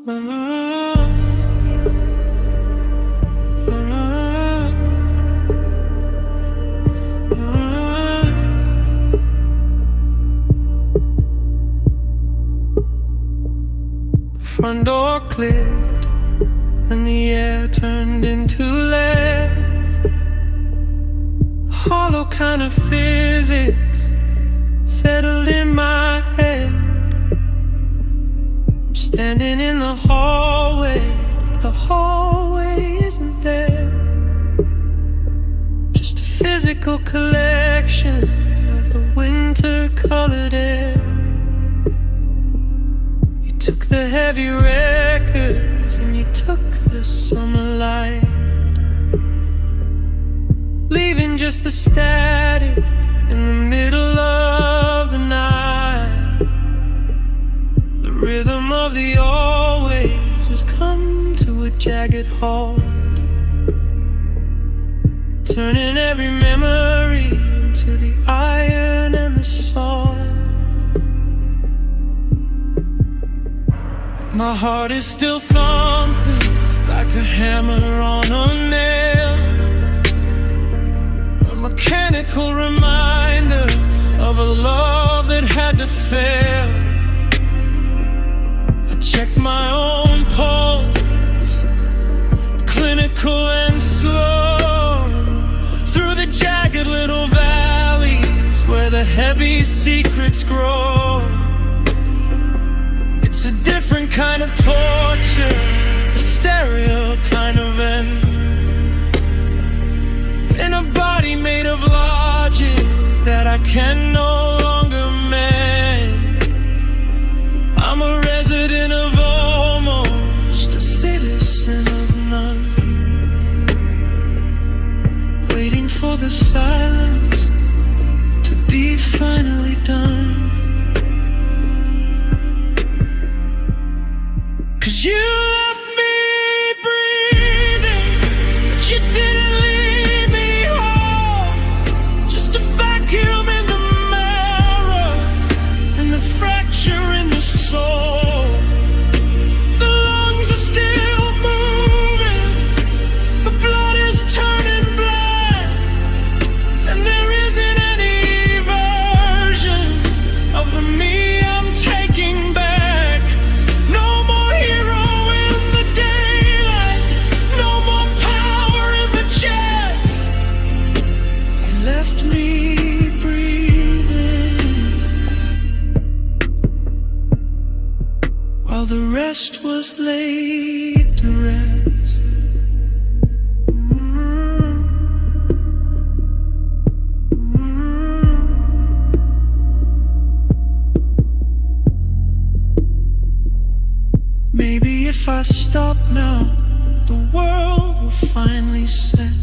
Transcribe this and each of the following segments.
Front door clicked and the air turned into lead. Hollow kind of physics settled in my head. I'm standing in the hallway, but the hallway isn't there. Just a physical collection of the winter-colored air. Took the heavy records and you took the summer light, leaving just the static in the middle of the night. The rhythm of the always has come to a jagged halt, turning every memory into the iron and the salt. My heart is still thumping like a hammer on a nail, a mechanical reminder of a love that had to fail. I check my own pulse, clinical and slow, through the jagged little valleys where the heavy secrets grow. It's a different kind of torture, a stereo kind of end, in a body made of logic that I can no longer mend. I'm a resident of almost, a citizen of none, waiting for the silence to be finally done. 'Cause you left me breathing, but you didn't leave me whole. Just a vacuum in the marrow and a fracture in the soul. The lungs are still moving, the blood is turning black, and there isn't any version of the me I'm taking back. No more hero in the daylight, no more power in the chest. You left me breathing while the rest was laid to rest. Maybe if I stop now, the world will finally set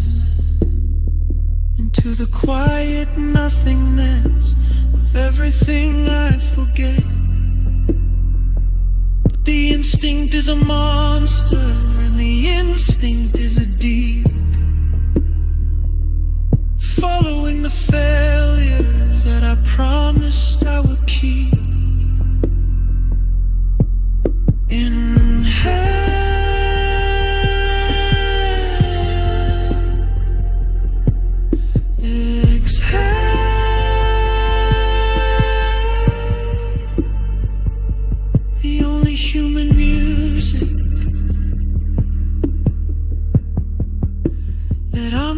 into the quiet nothingness of everything I forget. But the instinct is a monster, and the instinct is a deep, following the failures that I promised I would keep.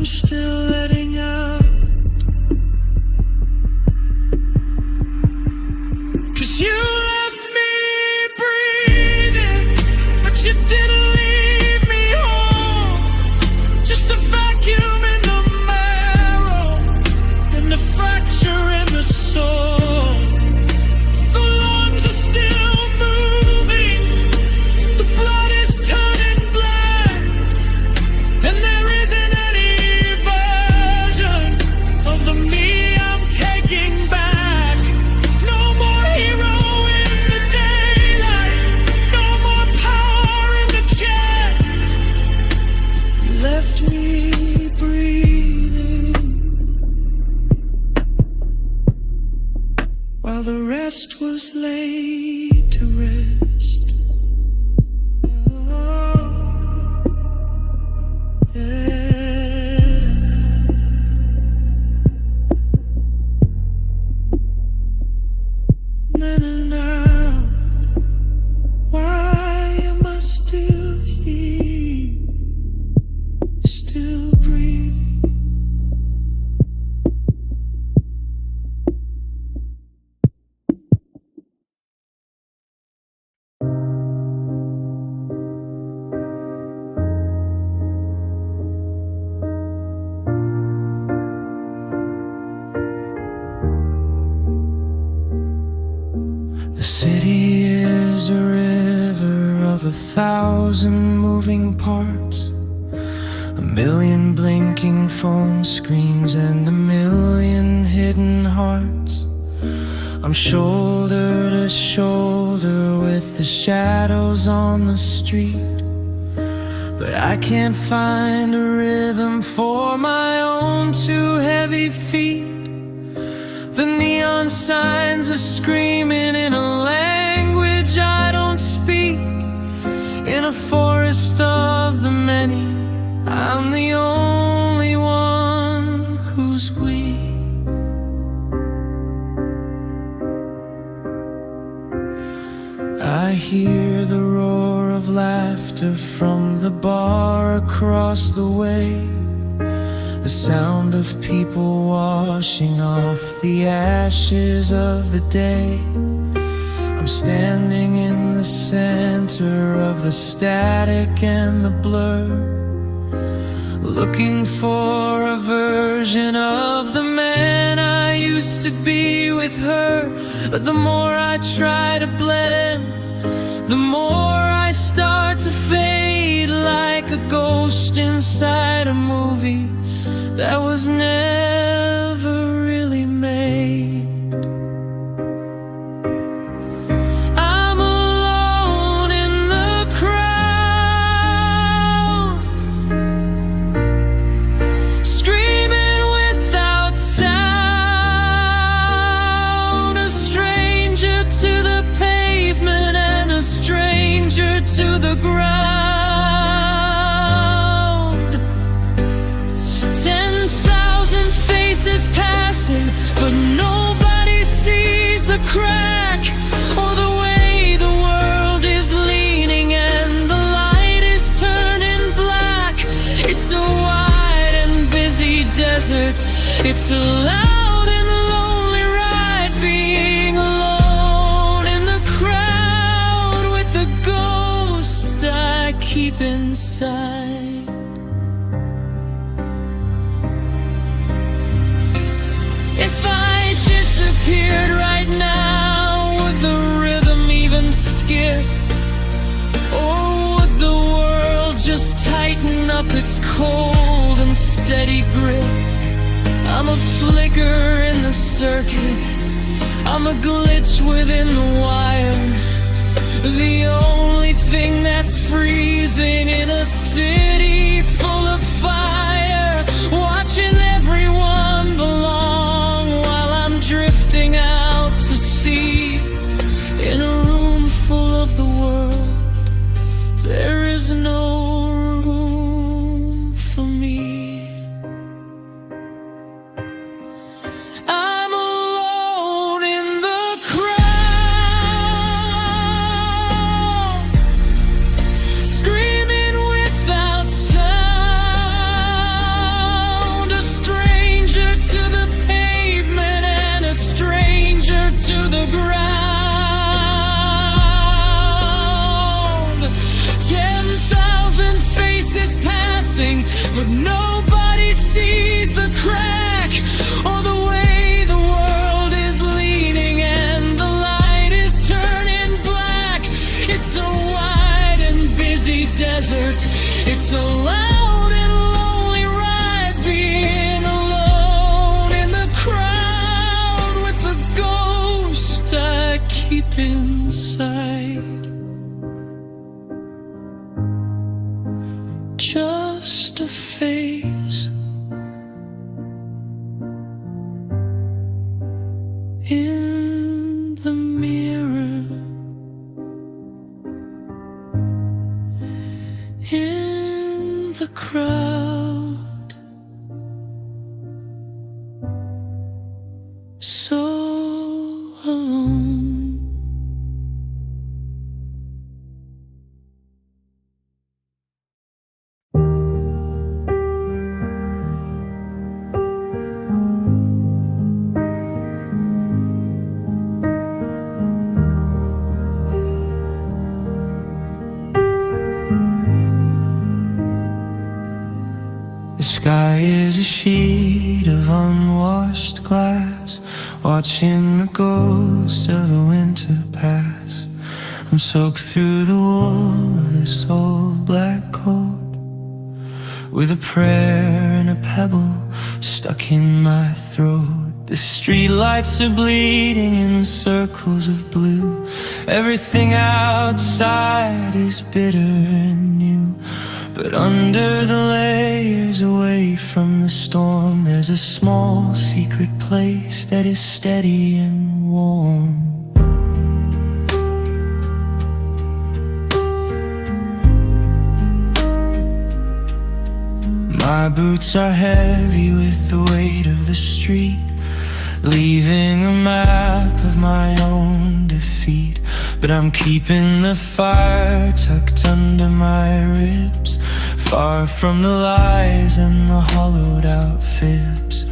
Still letting out, 'cause you left me breathing, but you didn't leave me whole. Just a vacuum in the marrow and a fracture in the soul. The lungs are still moving, the blood is turning black, and there isn't of the me I'm taking back. No more hero in the daylight, no more power in the chest. You left me breathing while the rest was laid to rest. in and out. Why am I still here, still breathing? The city is a river of 1,000 moving parts, a million blinking phone screens and a million hidden hearts. I'm shoulder to shoulder with the shadows on the street, but I can't find a rhythm for my own two heavy feet. The neon signs are screaming in a language I don't speak. In a forest of the many, I'm the only one who's we. I hear the roar of laughter from the bar across the way, the sound of people washing off the ashes of the day. I'm standing in the center of the static and the blur, looking for a version of the man I used to be with her. But the more I try to blend, the more I start to fade, like a ghost inside a movie that was never really made. I'm alone in the crowd, screaming without sound, a stranger to the pavement and a stranger to the ground. 10,000 faces passing, but nobody sees the crack or the way the world is leaning and the light is turning black. It's a wide and busy desert. It's a loud and lonely ride, being alone in the crowd with the ghost I keep inside. If I disappeared right now, would the rhythm even skip? Or would the world just tighten up its cold and steady grip? I'm a flicker in the circuit, I'm a glitch within the wire, the only thing that's freezing in a city full of fire, watching everyone belong while I'm drifting out to sea. In a room full of the world, there is no room for me. I'm alone in the crowd, screaming without sound, a stranger to the pavement and a stranger to the ground. 10,000 faces passing, but nobody sees the crack or the way the world is leaning and the light is turning black. It's a wide and busy desert. It's a loud and lonely ride, being alone in the crowd with the ghost I keep inside. Just a face in the mirror, in the crowd, so alone. sky is a sheet of unwashed glass, watching the ghost of the winter pass. I'm soaked through the wool of this old black coat, with a prayer and a pebble stuck in my throat. The street lights are bleeding in circles of blue. Everything outside is bitter and new, but under the layers, away from the storm, there's a small secret place that is steady and warm. My boots are heavy with the weight of the street, leaving a map of my own defeat. But I'm keeping the fire tucked under my ribs, far from the lies and the hollowed out fibs.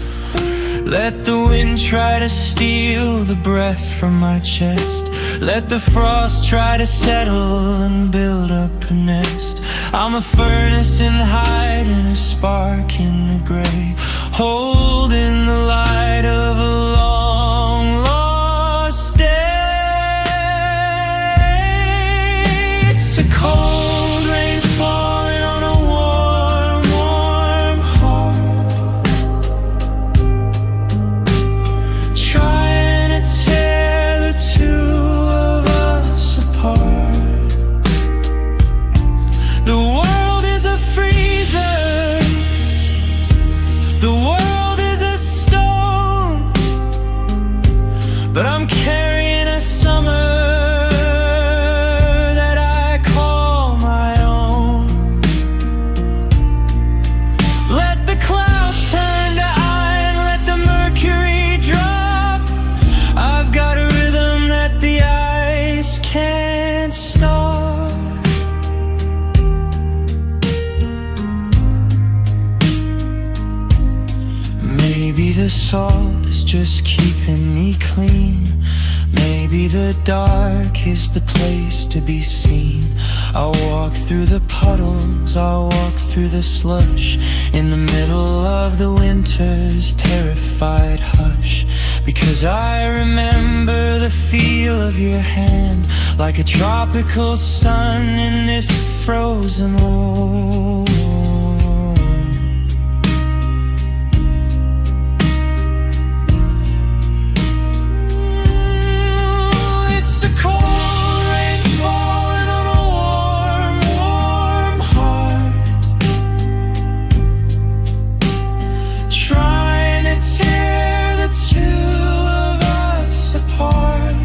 Let the wind try to steal the breath from my chest, let the frost try to settle and build up a nest. I'm a furnace in the hide and a spark in the gray, holding the light of a long lost day. It's a cold rain falling on a warm, warm heart, trying to tear the two of us apart. The world is a freezer, the world is a stone, but I'm carrying a summer that I call my own. Let the clouds turn to iron, let the mercury drop. I've got a rhythm that the ice can't stop. Maybe the salt is just keeping me clean, maybe the dark is the place to be seen. I'll walk through the puddles, I'll walk through the slush, in the middle of the winter's terrified hush. Because I remember the feel of your hand, like a tropical sun in this frozen world. It's a cold rain falling on a warm, warm heart, trying to tear the two of us apart.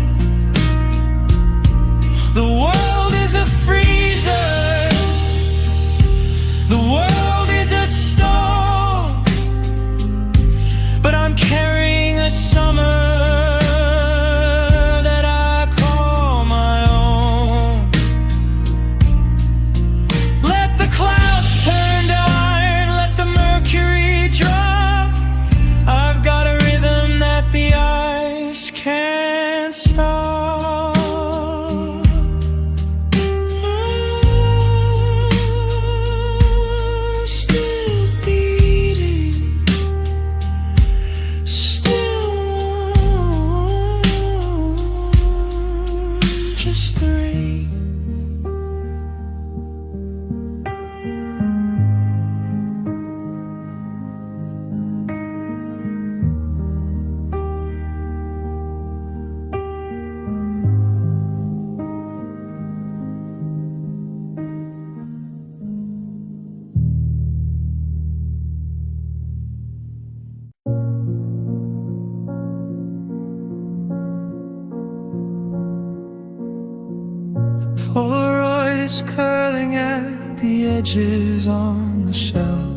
The world is a freezer, the world is a stone, but I'm carrying a summer Polaroid is curling at the edges on the shelf.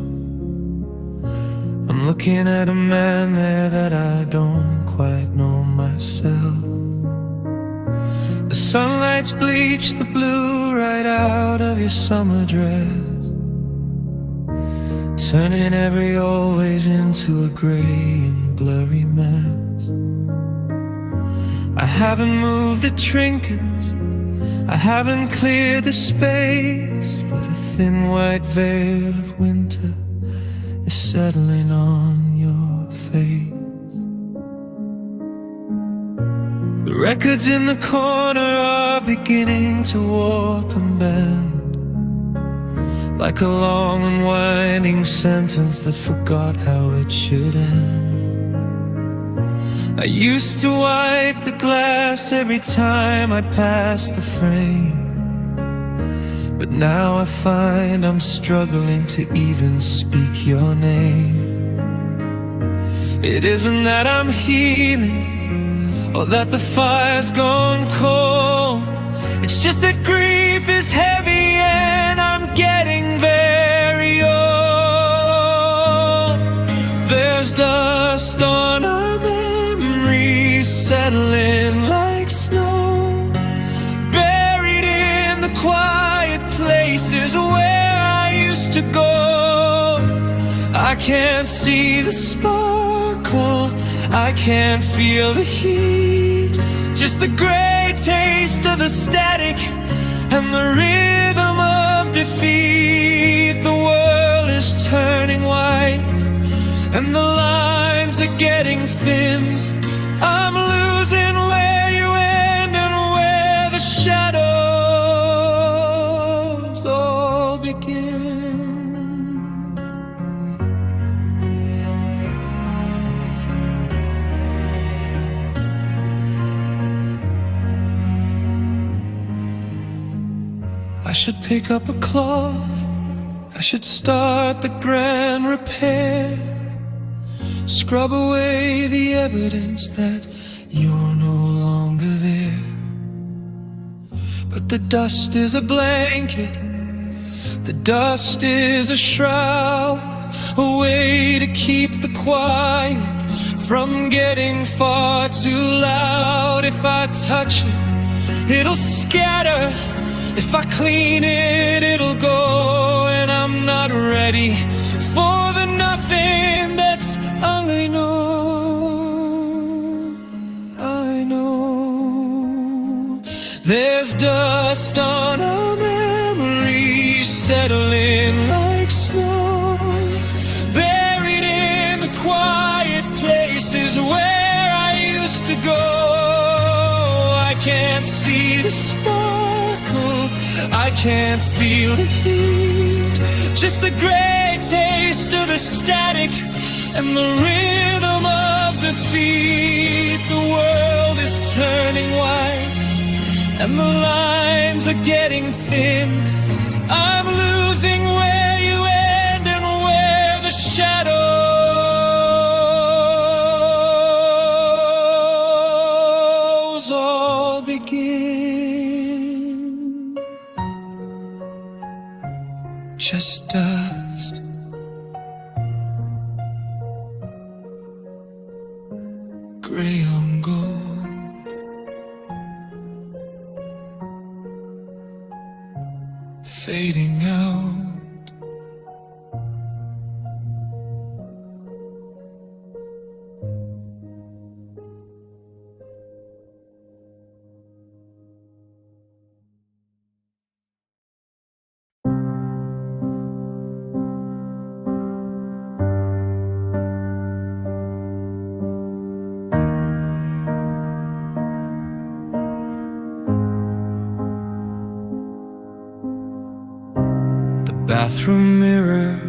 I'm looking at a man there that I don't quite know myself. The sunlight's bleached the blue right out of your summer dress, turning every always into a gray and blurry mess. I haven't moved the trinkets, I haven't cleared the space, but a thin white veil of winter is settling on your face. The records in the corner are beginning to warp and bend, like a long and winding sentence that forgot how it should end. I used to wipe the glass every time I passed the frame, but now I find I'm struggling to even speak your name. It isn't that I'm healing or that the fire's gone cold. It's just that grief is heavy and I'm getting very old. There's dust on our memories settling like snow, buried in the quiet places where I used to go. I can't see the sparkle, I can't feel the heat, just the gray taste of the static and the rhythm of defeat. The world is turning white and the lines are getting thin. I'm losing where you end and where the shadows all begin. I should pick up a cloth, I should start the grand repair, scrub away the evidence that you're no longer there. But the dust is a blanket, the dust is a shroud, a way to keep the quiet from getting far too loud. If I touch it, it'll scatter. If I clean it, it'll go. And I'm not ready for the nothing that's all I know. I know there's dust on our memories settling like snow, buried in the quiet places where I used to go. I can't see the sparkle, I can't feel the heat, just the gray taste of the static and the rhythm of defeat. The world is turning white and the lines are getting thin. I'm losing where you end and where the shadows all begin. Just dust, gray on gold, fading out. Bathroom mirror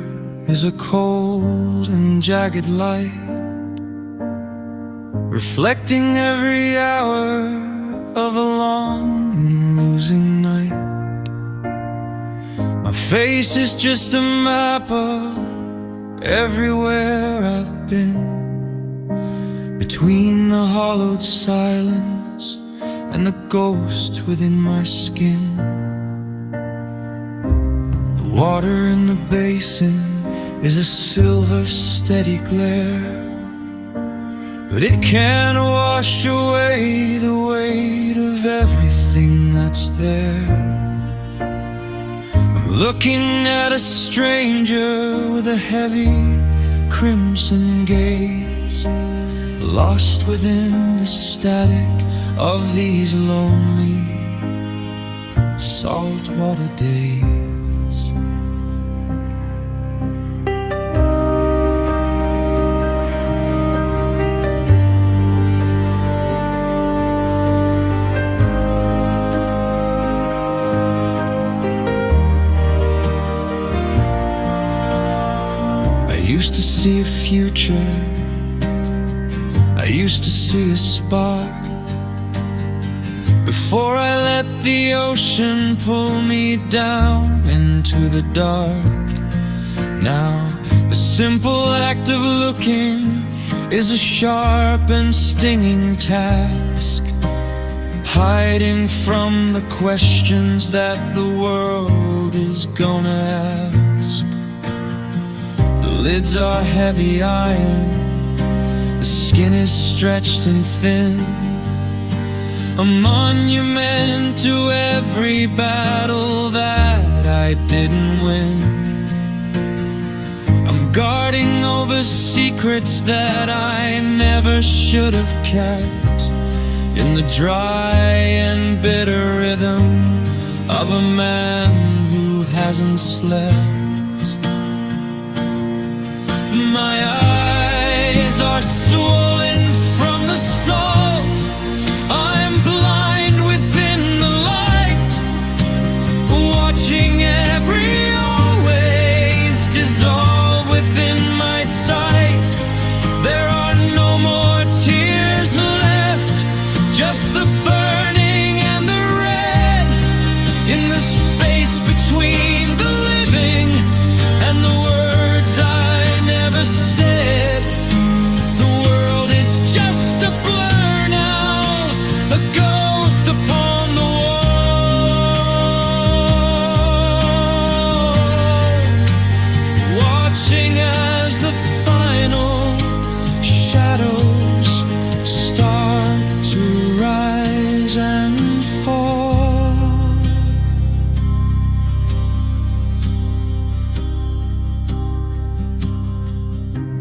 is a cold and jagged light, reflecting every hour of a long and losing night. My face is just a map of everywhere I've been, between the hollowed silence and the ghost within my skin. Water in the basin is a silver steady glare, but it can't wash away the weight of everything that's there. I'm looking at a stranger with a heavy crimson gaze, lost within the static of these lonely saltwater days. see a future, I used to see a spark. Before I let the ocean pull me down into the dark. Now the simple act of looking is a sharp and stinging task, hiding from the questions that the world is gonna ask. The lids are heavy iron, the skin is stretched and thin, a monument to every battle that I didn't win. I'm guarding over secrets that I never should have kept, in the dry and bitter rhythm of a man who hasn't slept. My eyes are swollen from the salt, I'm blind within the light, watching every always dissolve within my sight. There are no more tears left, just the burning and the red, in the space between the living and the words I never said. The world is just a blur now, a ghost upon the wall, watching as the final shadows start to rise and fall.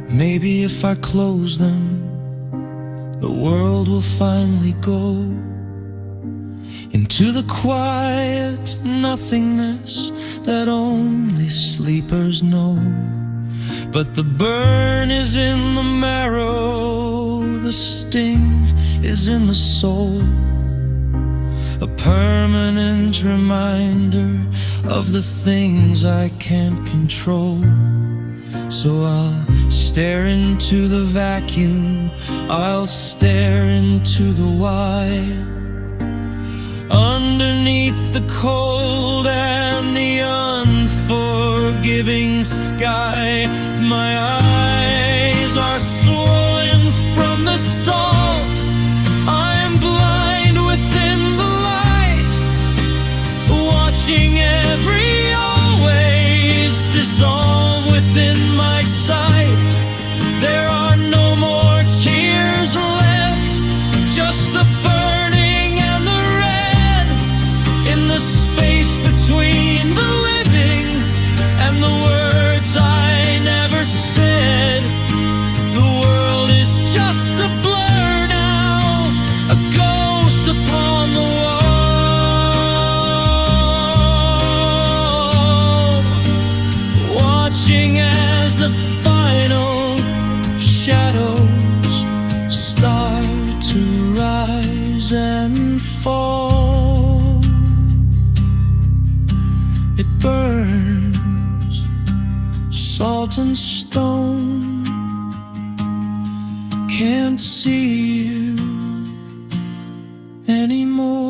Maybe if I close them, the world will finally go into the quiet nothingness that only sleepers know. But the burn is in the marrow, the sting is in the soul, a permanent reminder of the things I can't control. So I'll stare into the vacuum, I'll stare into the wire, underneath the cold and the unforgiving sky. My eyes are swollen from the salt, I'm blind within the light, watching every always dissolve within my sight. There are no more tears left, just the burning and the red, in the space between the living and the words I never said. The world is just a blur now, a ghost upon the wall, watching as the final shadows start to rise and fall. It burns, salt and stone, can't see you anymore.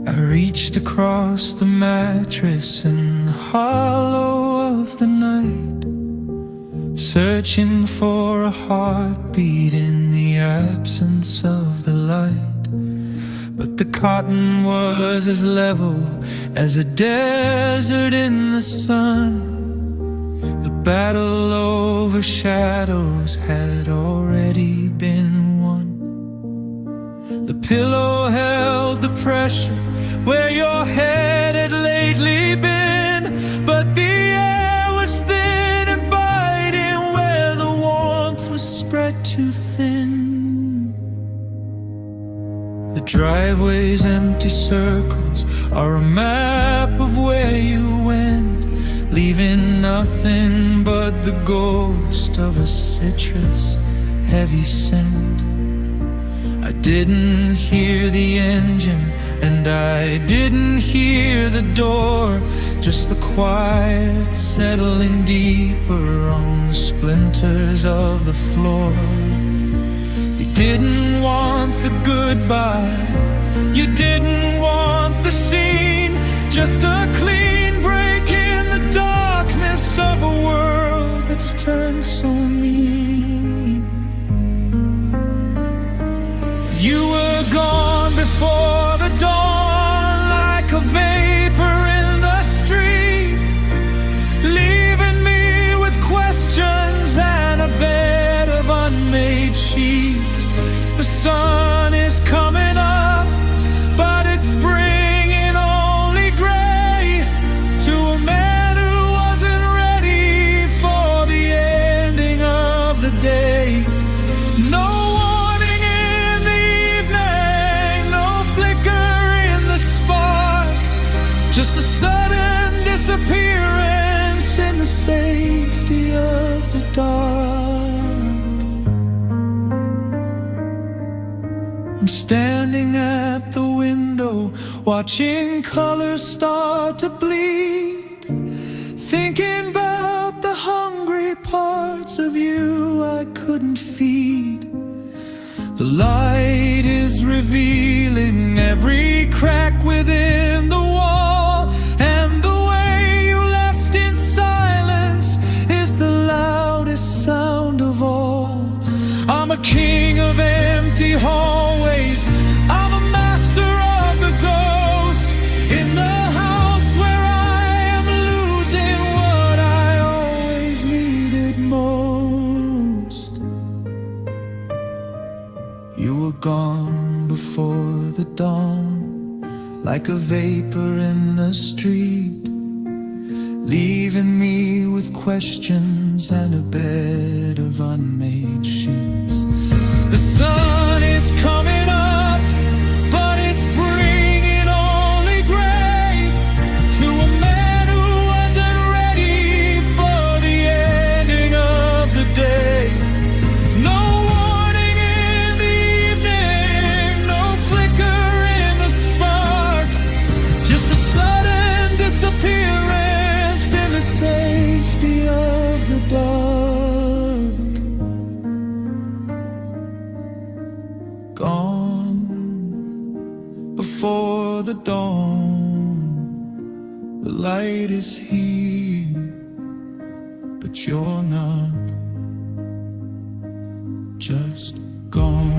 I reached across the mattress in the hollow of the night, searching for a heartbeat in the absence of the light. But the cotton was as level as a desert in the sun. The battle over shadows had already been won. The pillow held the pressure where your head had lately been, but the air was thin and biting where the warmth was spread too thin. The driveway's empty circles are a map of where you went, leaving nothing but the ghost of a citrus heavy scent. I didn't hear the engine and I didn't hear the door, just the quiet settling deeper on the splinters of the floor. You didn't want the goodbye, you didn't want the scene, just a clean break in the darkness of a world that's turned so mean. You were gone before the dawn, like a vapor in the street, leaving me with questions and a bed of unmade sheets. The sun is coming up, but it's bringing only gray to a man who wasn't ready for the ending of the day. No warning in the evening, no flicker in the spark, just a sudden disappearance in the safety of the dark. I'm standing at the window, watching colors start to bleed, thinking about the hungry parts of you I couldn't feed. The light is revealing every crack within the wall, and the way you left in silence is the loudest sound of all. I'm a king of empty hallways, I'm a master of the ghost, in the house where I am losing what I always needed most. You were gone before the dawn, like a vapor in the street, leaving me with questions and a bed of unmade sheets. The sun is coming up, but it's bringing only gray to a man who wasn't ready for the ending of the day. No warning in the evening, no flicker in the spark, just a sudden disappearance in the safety of the dark. Gone before the dawn, the light is here, but you're not just gone.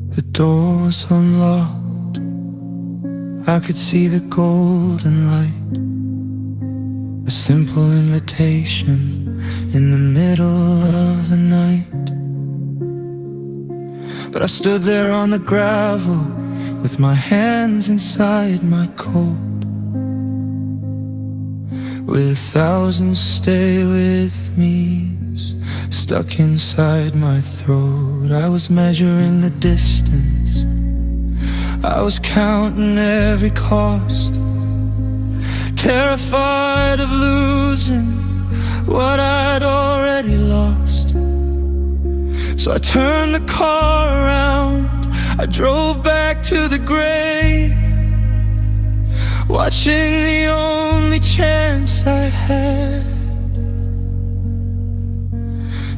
The door's unlocked, I could see the golden light, a simple invitation in the middle of the night. But I stood there on the gravel with my hands inside my coat, with 1,000 stay with me's stuck inside my throat. I was measuring the distance, I was counting every cost, terrified of losing what I'd already lost. So I turned the car around, I drove back to the grave, watching the only chance I had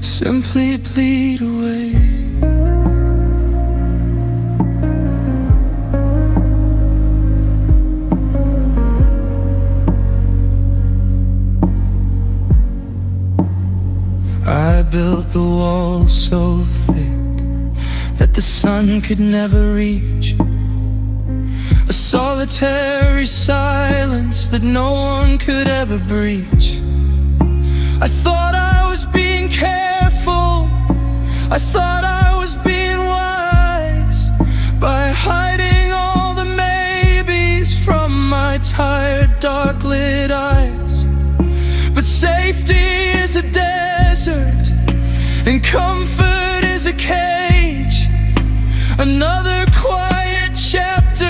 simply bleed away. I built the wall so thick that the sun could never reach, a solitary silence that no one could ever breach. I thought I was being careful, I thought I was being wise, by hiding all the maybes from my tired, dark-lit eyes. But safety is a desert, and comfort is a cage, another quiet chapter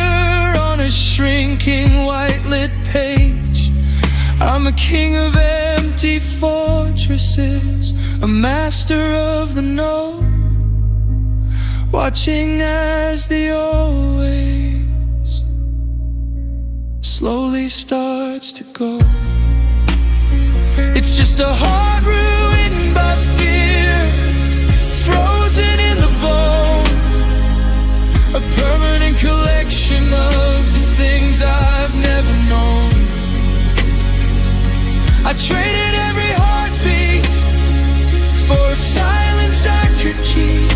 on a shrinking white-lit page. I'm a king of empty fortresses, a master of the no, watching as the always slowly starts to go. It's just a heart ruined by fear, frozen in the bone, a permanent collection of the things I've never known. I traded every heartbeat for a silence I could keep,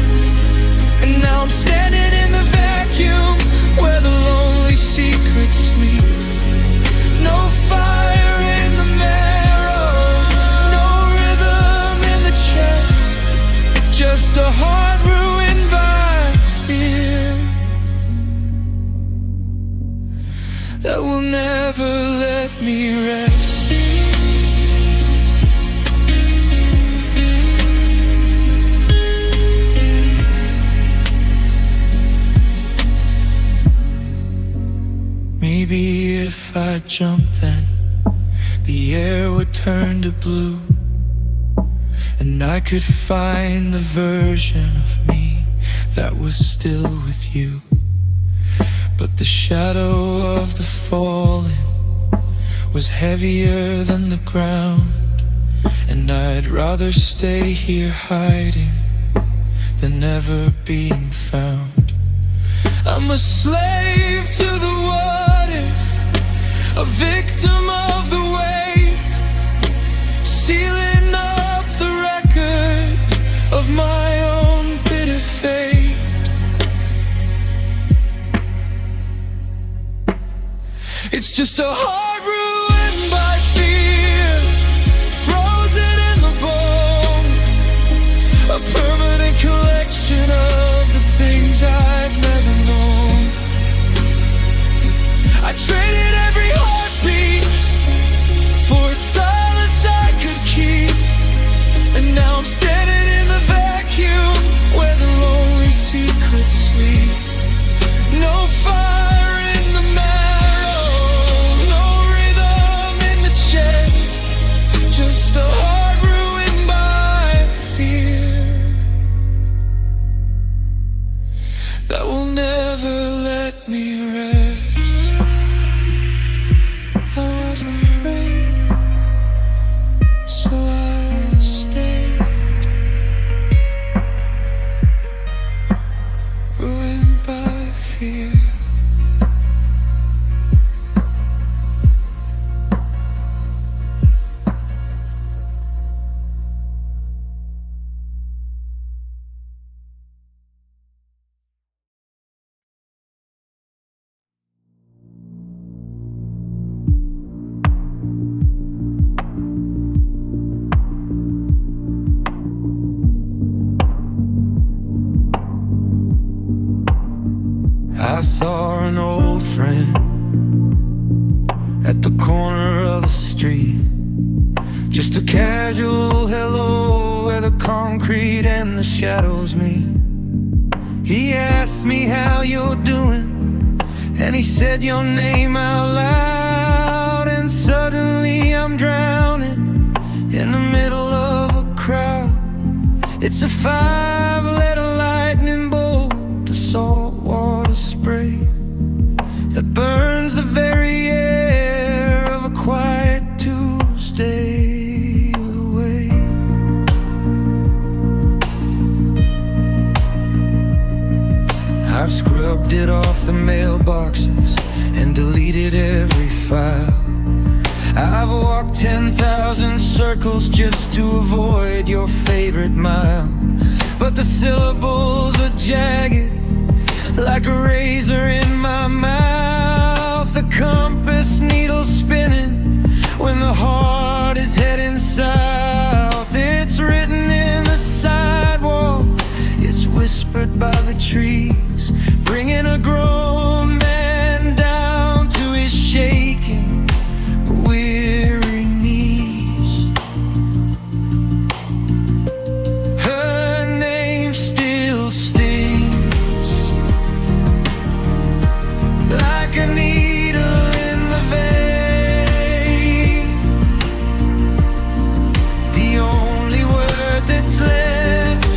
and now I'm standing in the vacuum where the lonely secrets sleep. No fire in the marrow, no rhythm in the chest, just a heart ruined by fear that will never let me rest. Maybe if I jumped then, the air would turn to blue, and I could find the version of me that was still with you. But the shadow of the fallen was heavier than the ground, and I'd rather stay here hiding than ever being found. I'm a slave to the what if, a victim of the weight, sealing up the record of my own bitter fate. It's just a heart ruined by fear, frozen in the bone, a permanent collection of the things I've never known. I traded every heartbeat for a silence I could keep, and now I'm standing in the vacuum where the lonely secrets sleep. No fire in the marrow, no saw an old friend at the corner of the street. Just a casual hello where the concrete and the shadows meet. He asked me how you're doing, and he said your name out loud. And suddenly I'm drowning in the middle of a crowd. It's a 5-letter lightning bolt, a saltwater spray that burns the very air of a quiet Tuesday away. I've scrubbed it off the mailboxes and deleted every file. I've walked 10,000 circles just to avoid your favorite mile. But the syllables are jagged like a razor in my mouth. The compass needle spinning when the heart is heading south. It's written in the sidewalk, it's whispered by the trees, bringing a grown man down to his shaking, weary knees. Her name still stings like a needle in the vein. The only word that's left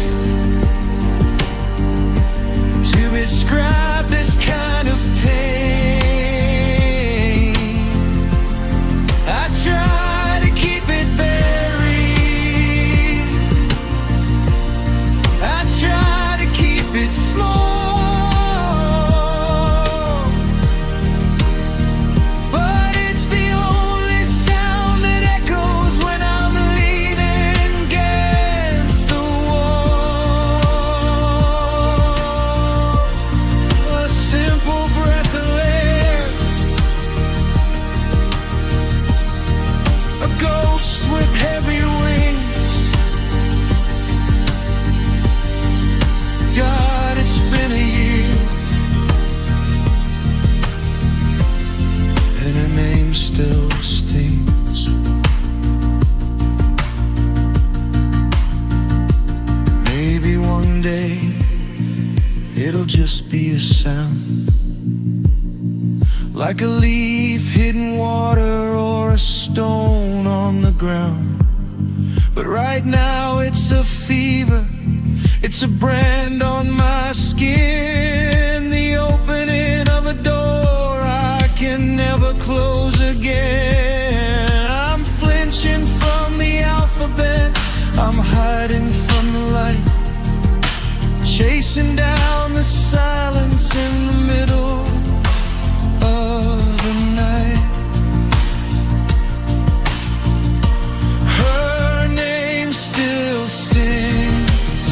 to describe this kind of pain. I try to keep it buried, I try to keep it small, but it's the only sound that echoes when I'm leaning against the wall. A simple breath of air, a ghost with heavy wings. God, it's been a year, and her name still stings. Maybe one day it'll just be a sound, like a leaf hitting water or a stone on the ground. But right now it's a fever, it's a brand on my skin, the opening of a door I can never close again. I'm flinching from the alphabet, I'm hiding from the light, chasing down the silence in the middle of the night. Her name still stings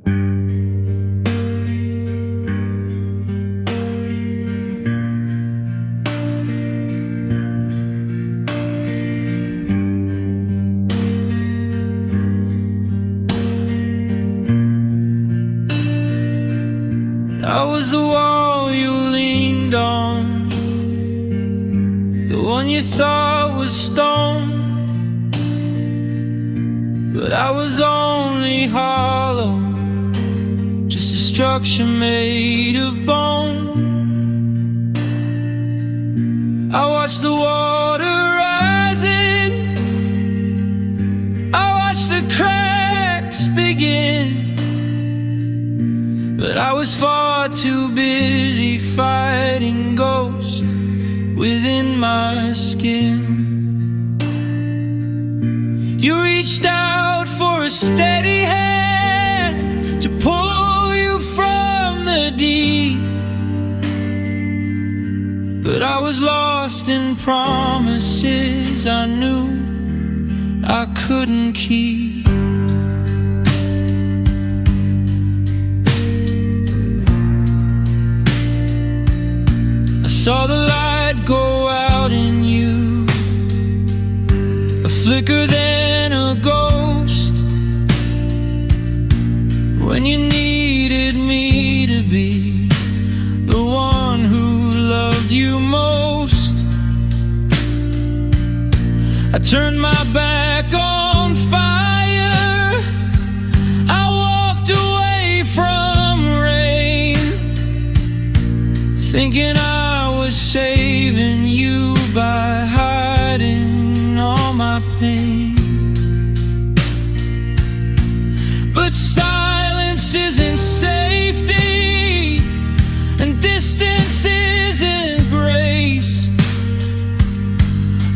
I was the wall you leaned on, the one you thought was stone, but I was only hollow, just a structure made of bone. I watched the water rising, I watched the cracks begin, but I was far too busy fighting ghosts within my skin. You reached out for a steady hand to pull you from the deep, but I was lost in promises I knew I couldn't keep. Saw the light go out in you, a flicker then a ghost, when you needed me to be the one who loved you most. I turned my back on fire, I walked away from rain, thinking I was saving you by hiding all my pain. But silence isn't safety, and distance isn't grace.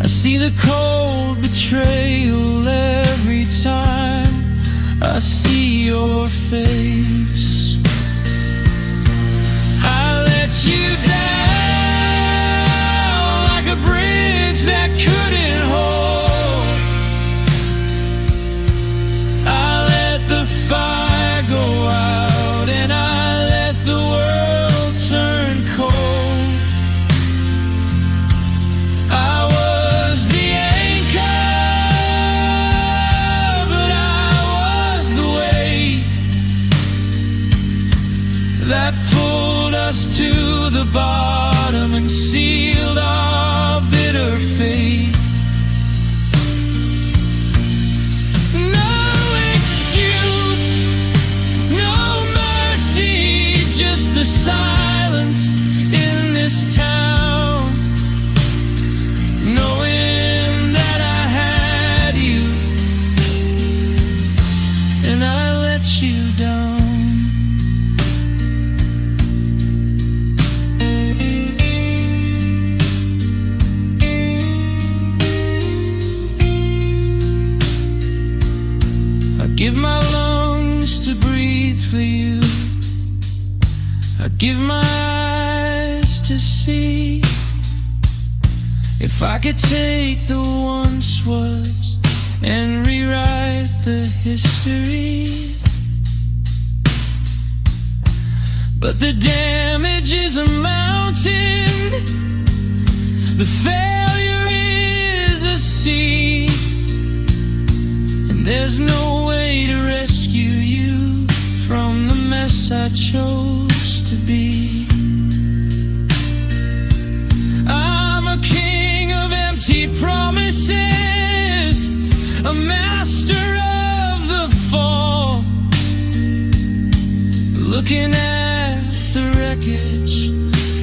I see the cold betrayal every time I see your face. I let you down like a bridge that couldn't hold. I let the fire go out, and I let the world turn cold. I was the anchor, but I was the weight that pulled us to the bottom and sealed our bitter fate. No excuse, no mercy, just the silence in this town, knowing that I had you and I let you down. Give my lungs to breathe for you, I give my eyes to see. If I could take the once was and rewrite the history, but the damage is a mountain, the failure is a sea, and there's no way to rescue you from the mess I chose to be. I'm a king of empty promises, a master of the fall, looking at the wreckage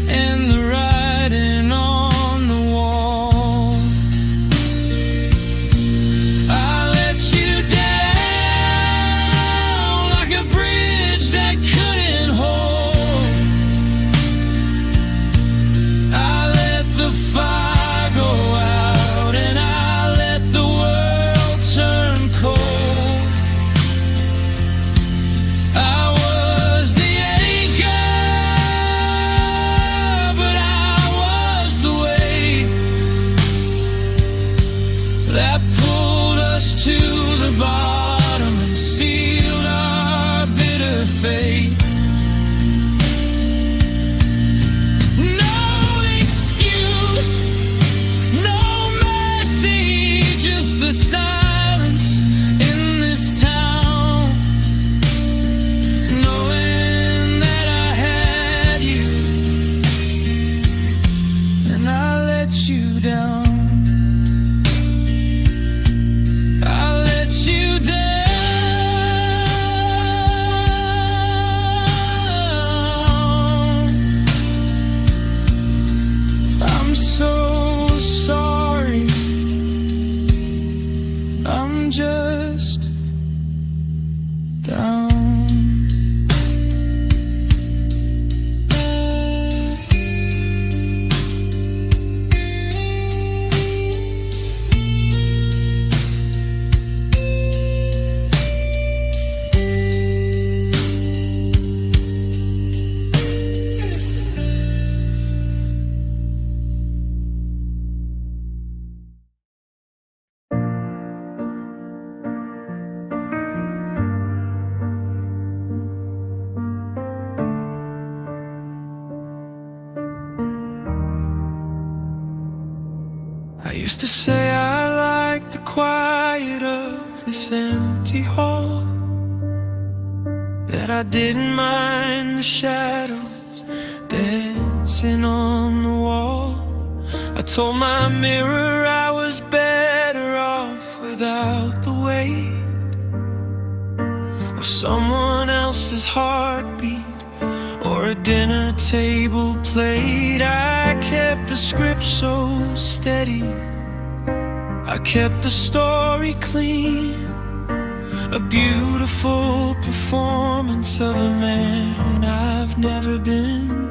and the writing on the wall. I let you down like a bridge that couldn't hold. I let the fire go out, and I let the world turn cold. I was the down. I used to say I like the quiet of this empty hall, that I didn't mind the shadows dancing on the wall. I told my mirror I was better off without the weight of someone else's heartbeat or a dinner table plate. I kept the script so steady, I kept the story clean, a beautiful performance of a man I've never been.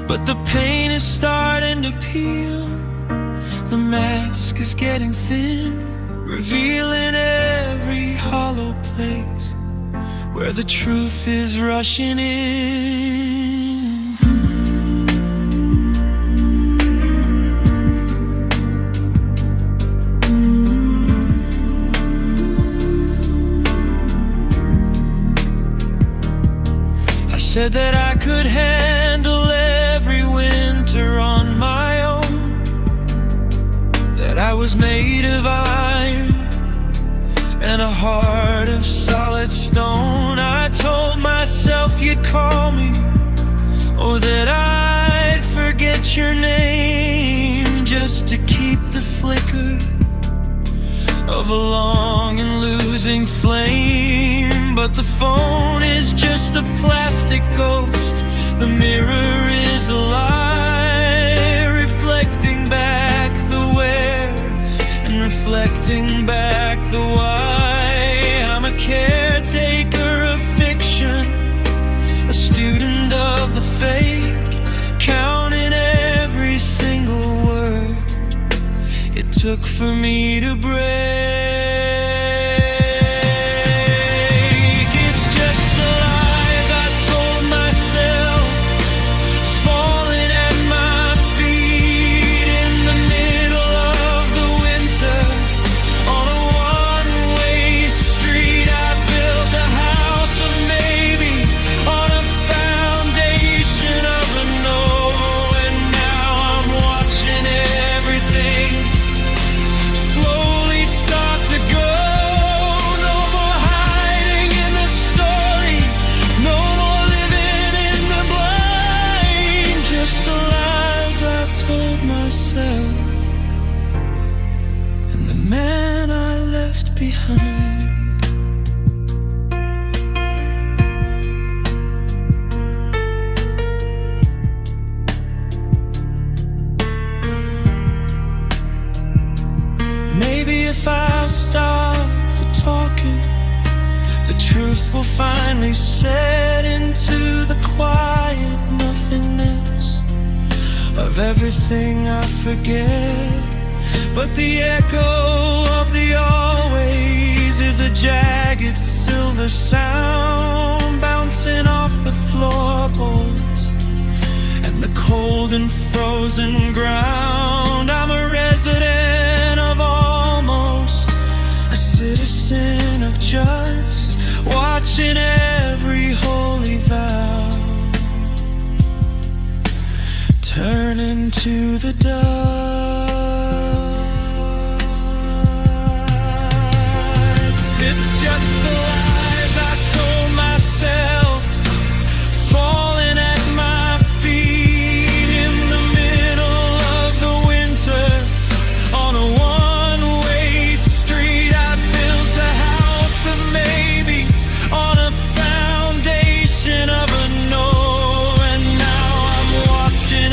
But the paint is starting to peel, the mask is getting thin, revealing every hollow place where the truth is rushing in. I said that I could handle every winter on my own, that I was made of iron and a heart of solid stone. I told myself you'd call me, or that I'd forget your name, just to keep the flicker of a long and losing flame. But the phone is just a plastic ghost, the mirror is a lie, reflecting back the where and reflecting back the why. I'm a caretaker of fiction, a student of the fake, counting every single word it took for me to break. And the man I left behind. Maybe if I stop the talking, the truth will finally set into the quiet nothingness of everything I forget. But the echo of the always is a jagged silver sound, bouncing off the floorboards and the cold and frozen ground. I'm a resident of almost, a citizen of just, watching every holy vow turn into the dust. It's just the lies I told myself, falling at my feet in the middle of the winter on a one-way street. I built a house of maybe on a foundation of a no, and now I'm watching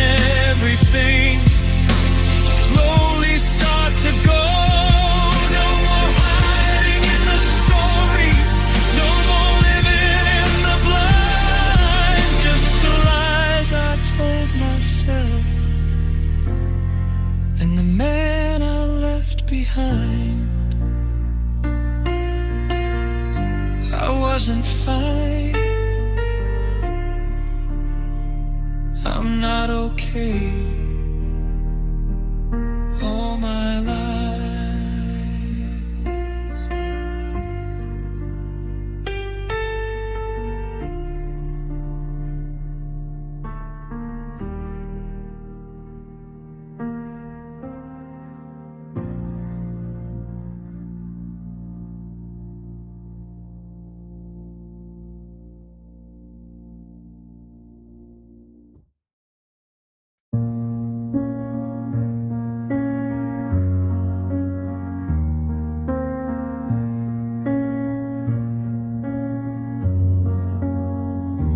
everything wasn't fine. I'm not okay all my life.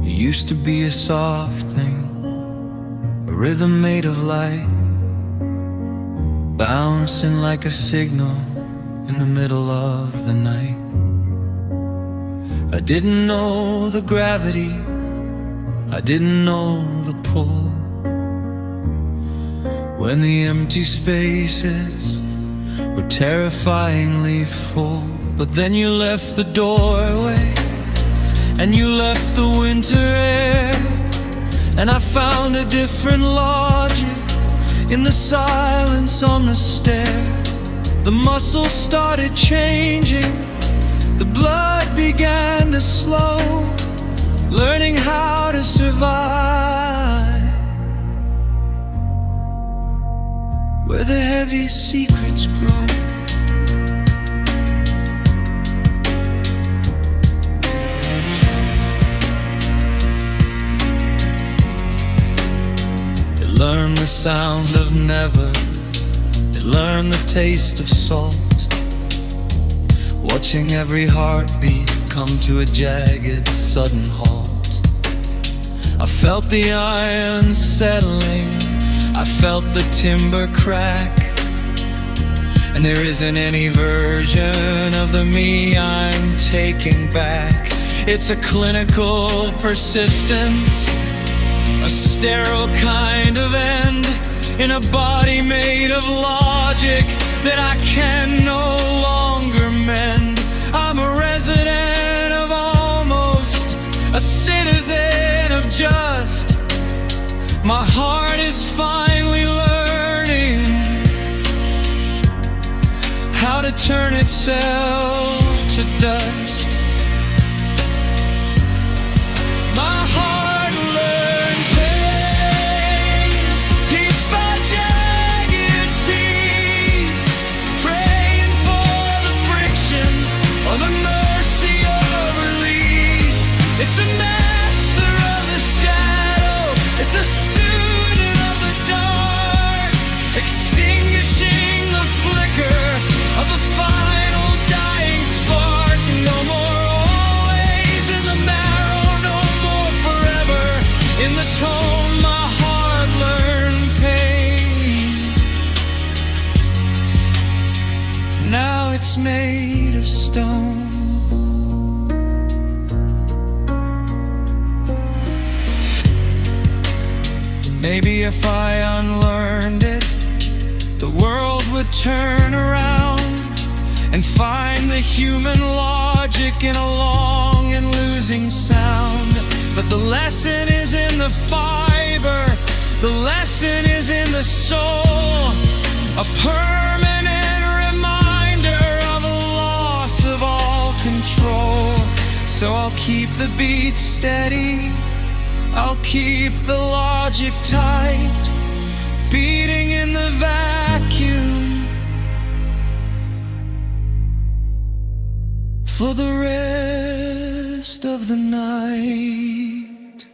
It used to be a soft thing, a rhythm made of light, bouncing like a signal in the middle of the night. I didn't know the gravity, I didn't know the pull. When the empty spaces were terrifyingly full. But then you left the doorway, and you left the winter air, and I found a different logic in the silence on the stair. The muscles started changing, the blood began to slow, learning how to survive where the heavy secrets grow. Learn the sound of never, it learned the taste of salt, watching every heartbeat come to a jagged, sudden halt. I felt the iron settling, I felt the timber crack, and there isn't any version of the me I'm taking back. It's a clinical persistence, a sterile kind of end, in a body made of logic that I can no longer mend. I'm a resident of almost, a citizen of just. My heart is finally learning how to turn itself to dust. My heart learned pain, piece by jagged piece, praying for the friction or the mercy of release. It's a master of the shadow, it's a student of the dark, extinguishing the flicker of the final dying spark. No more always in the marrow, no more forever in the tone. My heart learned pain, now it's made of stone. Maybe if I unlearned it, the world would turn around and find the human logic in a long and losing sound. But the lesson is in the fiber, the lesson is in the soul, a permanent reminder of a loss of all control. So I'll keep the beat steady, I'll keep the logic tight, beating in the vacuum for the rest of the night.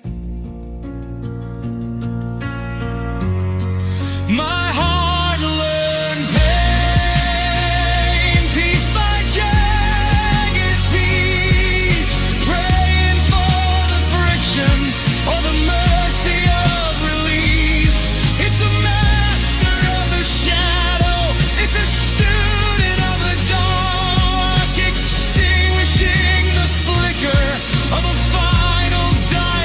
My heart learned pain, piece by jagged piece, praying for the friction or the mercy of release. It's a master of the shadow, it's a student of the dark, extinguishing the flicker of a final die.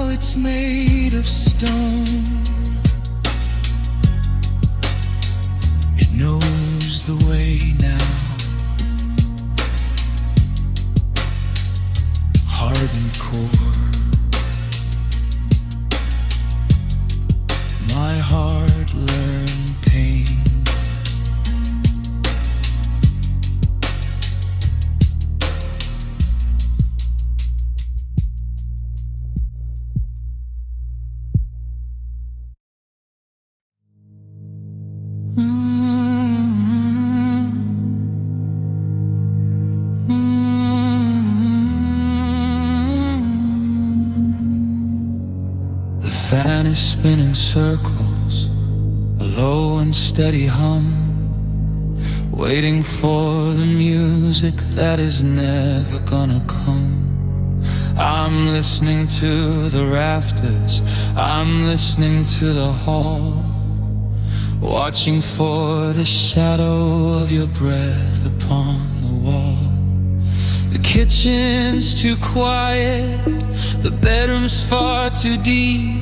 now it's made of stone. It knows the way now, hardened core. My heart learned pain. The fan is spinning circles, a low and steady hum, waiting for the music that is never gonna come. I'm listening to the rafters, I'm listening to the hall, watching for the shadow of your breath upon the wall. The kitchen's too quiet, the bedroom's far too deep,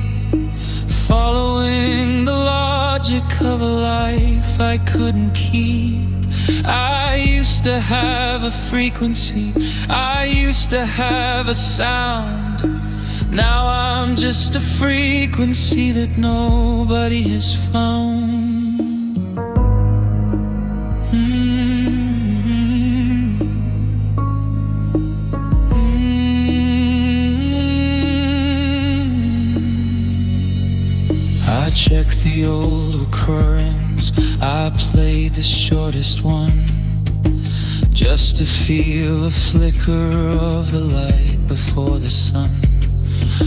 following the logic of a life I couldn't keep. I used to have a frequency, I used to have a sound. Now I'm just a frequency that nobody has found. I checked the old recurrence, I played the shortest one, just to feel a flicker of the light before the sun.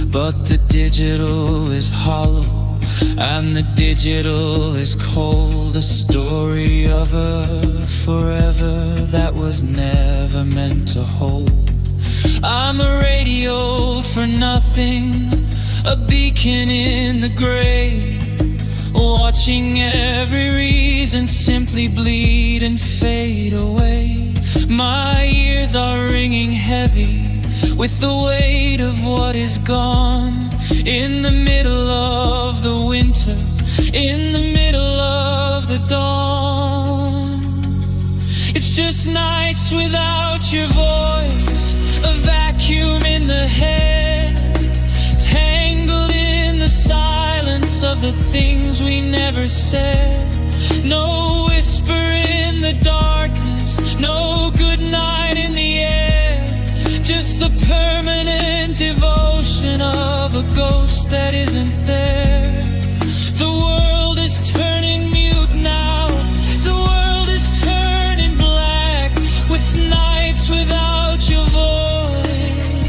But the digital is hollow, and the digital is cold, a story of a forever that was never meant to hold. I'm a radio for nothing, a beacon in the grave, watching every reason simply bleed and fade away. My ears are ringing heavy with the weight of what is gone. In the middle of the winter, in the middle of the dawn, it's just nights without your voice, a vacuum in the head, tangled in the silence of the things we never said. No whisper in the darkness, no good night in the air, just the permanent devotion of a ghost that isn't there. The world is turning mute now, the world is turning black, with nights without your voice,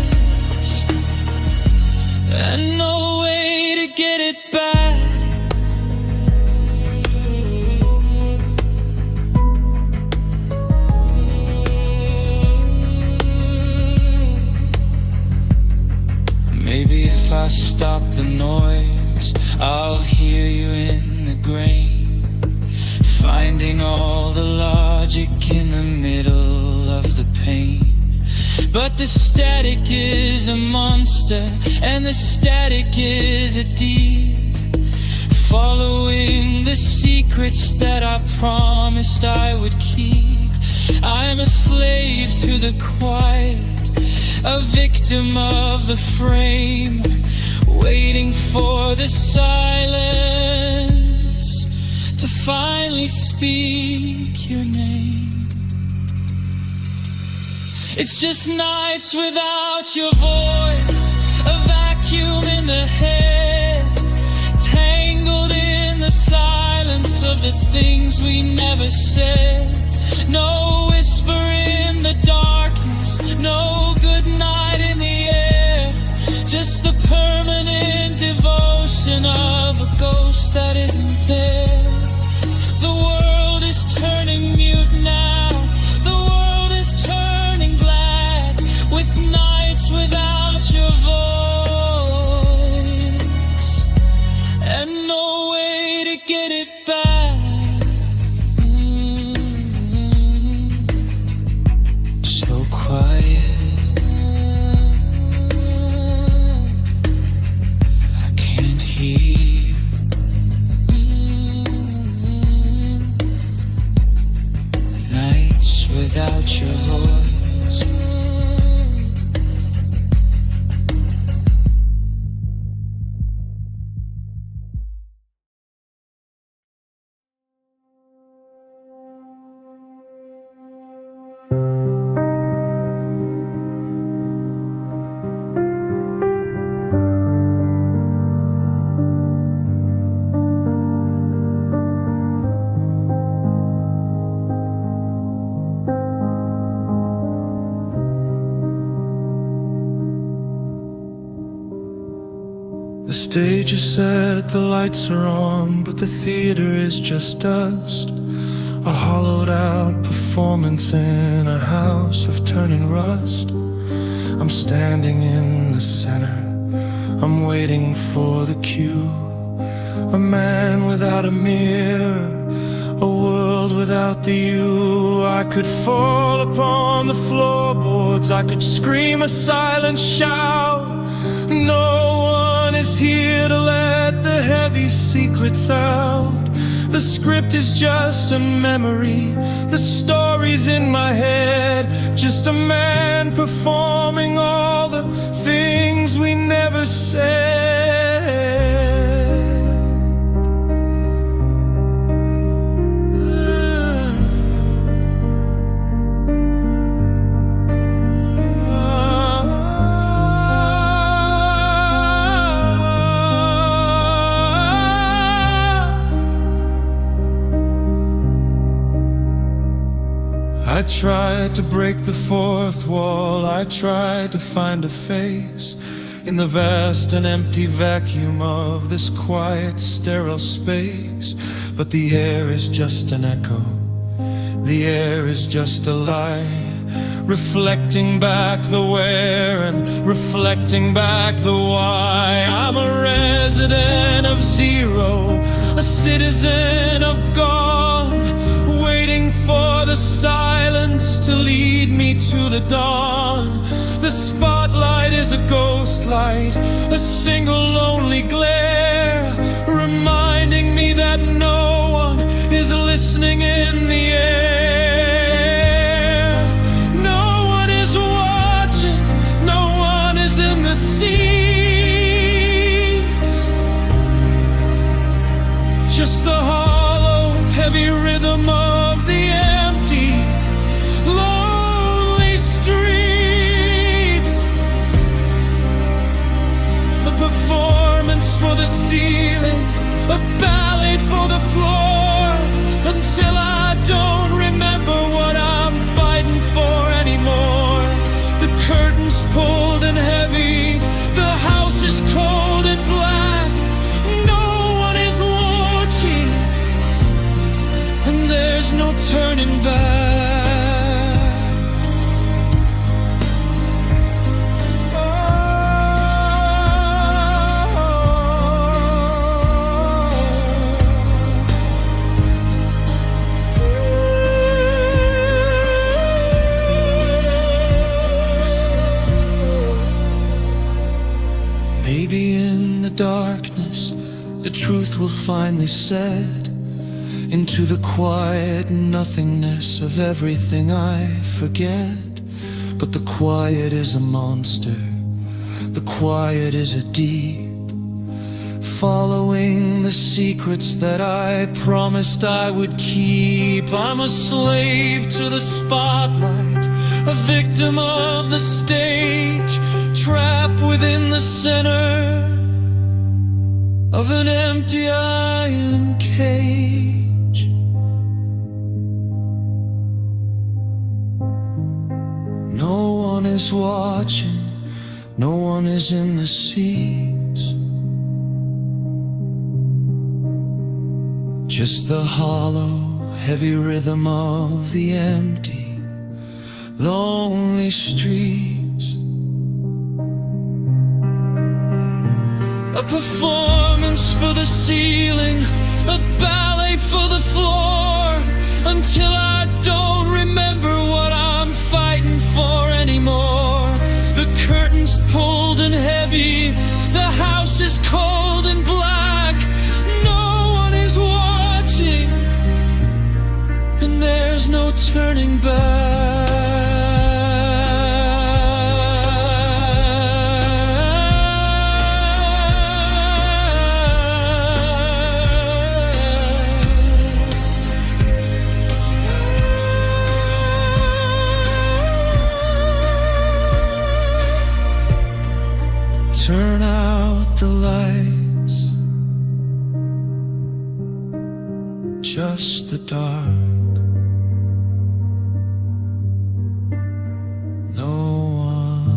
and no way to get it back. Maybe if I stop the noise, I'll hear you in the grain, finding all the logic in the middle of the pain. But the static is a monster, and the static is a deep, following the secrets that I promised I would keep. I'm a slave to the quiet, a victim of the frame, waiting for the silence to finally speak your name. It's just nights without your voice, a vacuum in the head, tangled in the silence of the things we never said. No whisper in the darkness, no good night in the air, just the permanent devotion of a ghost that isn't there. The world is turning mute now, the world is turning black, with nights without your voice, and no way to get it back. The stage is set, the lights are on, but the theater is just dust. A hollowed out performance in a house of turning rust. I'm standing in the center, I'm waiting for the cue. A man without a mirror, a world without the you. I could fall upon the floorboards, I could scream a silent shout. No one is here to let the heavy secrets out. The script is just a memory, the story's in my head. Just a man performing all the things we never said. I tried to break the fourth wall, I tried to find a face in the vast and empty vacuum of this quiet, sterile space. But the air is just an echo, the air is just a lie, reflecting back the where and reflecting back the why. I'm a resident of zero, a citizen of God, waiting for the silence to lead me to the dawn. The spotlight is a ghost light, a single lonely glare, reminding me that no one is listening in the air. No one is watching, no one is in the seats. Just the hollow, heavy rhythm of the empty, lonely streets. A performance for the ceiling, a ballet for the floor, until I don't remember what I'm fighting for anymore. The curtains pulled and heavy, the house is cold and black. No one is watching, and there's no turning back. Maybe in the darkness, the truth will finally set into the quiet nothingness of everything I forget. But the quiet is a monster, the quiet is a deep, following the secrets that I promised I would keep. I'm a slave to the spotlight, a victim of the stage, trapped within the center of an empty iron cage. No one is watching, no one is in the seats. Just the hollow, heavy rhythm of the empty, lonely streets. A performance for the ceiling, a ballet for the floor, until I don't remember what I'm fighting for anymore. The curtains pulled and heavy, the house is cold and black. No one is watching, and there's no turning back. Turn out the lights, just the dark. No one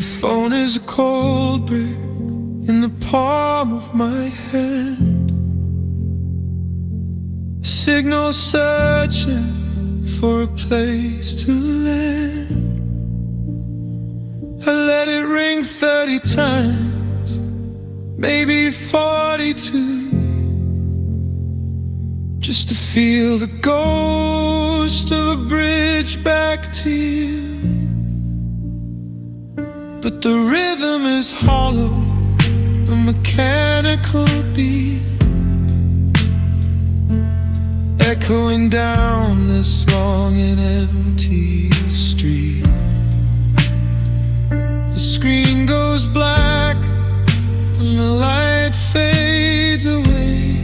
The phone is a cold brick in the palm of my hand, a signal searching for a place to land. I let it ring 30 times, maybe 42, just to feel the ghost of a bridge back to you. But the rhythm is hollow, the mechanical beat, echoing down this long and empty street. The screen goes black and the light fades away,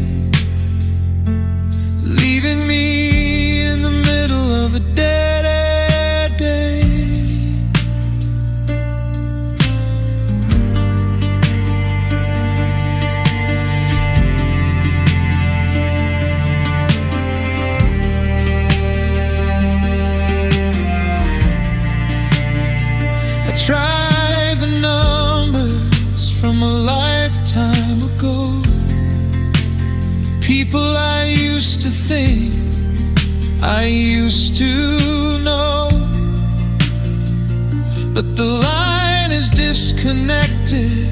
leaving me in the middle of a dead-end day. I try the numbers from a lifetime ago, people I used to think I used to know, but the line is disconnected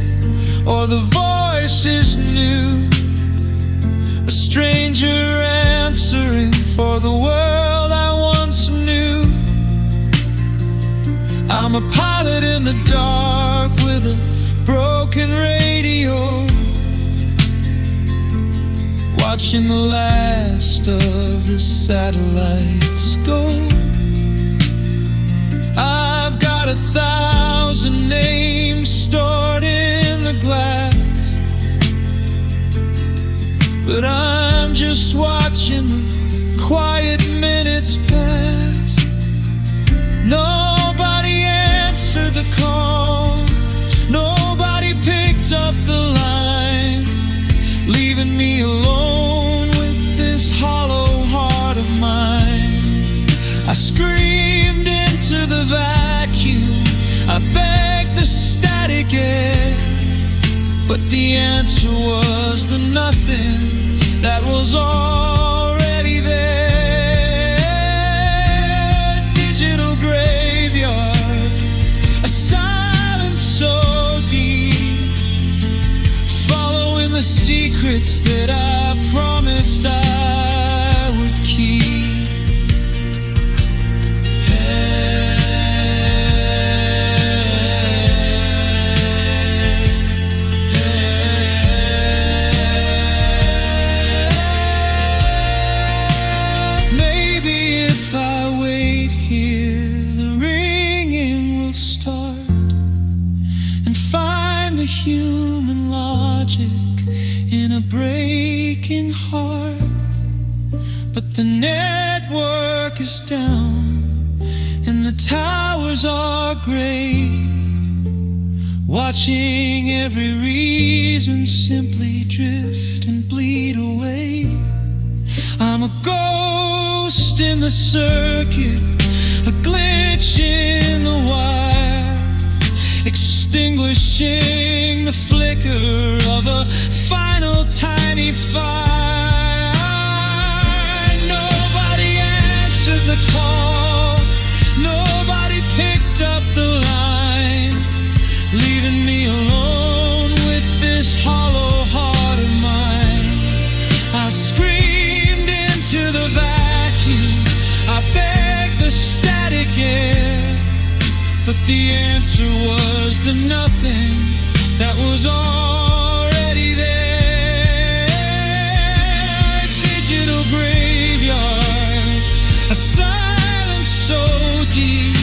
or the voice is new, a stranger answering for the world I once knew. I'm a pilot in the dark with a broken radio, watching the last of the satellites go. I've got 1,000 names stored in the glass, but I'm just watching the quiet minutes pass. Nobody answered the call, nobody picked up the line, leaving me alone with this hollow heart of mine. I screamed into the vacuum, I begged the static air, but the answer was the nothing that was already there. Digital graveyard, a silence so deep, following the secrets that I promised I would keep. Maybe if I wait here, the ringing will start, and find the human logic in a breaking heart. But the network is down and the towers are gray, watching every reason simply drift and bleed away. I'm a ghost in the circuit, a glitch in the wire, extinguishing the flicker of a final tiny fire. Nobody answered the call, nobody picked up the line, leaving me alone with this hollow heart of mine. I screamed into the vacuum, I begged the static air, but the answer was the nothing that was already there. Digital graveyard, a silence so deep,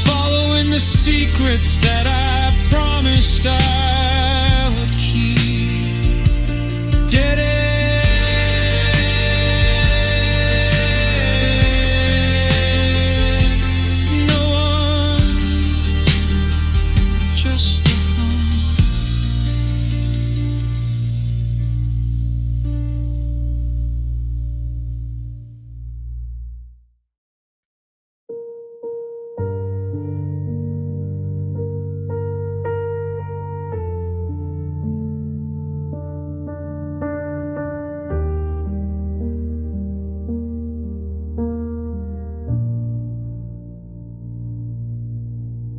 following the secrets that I promised I would keep. Dead end.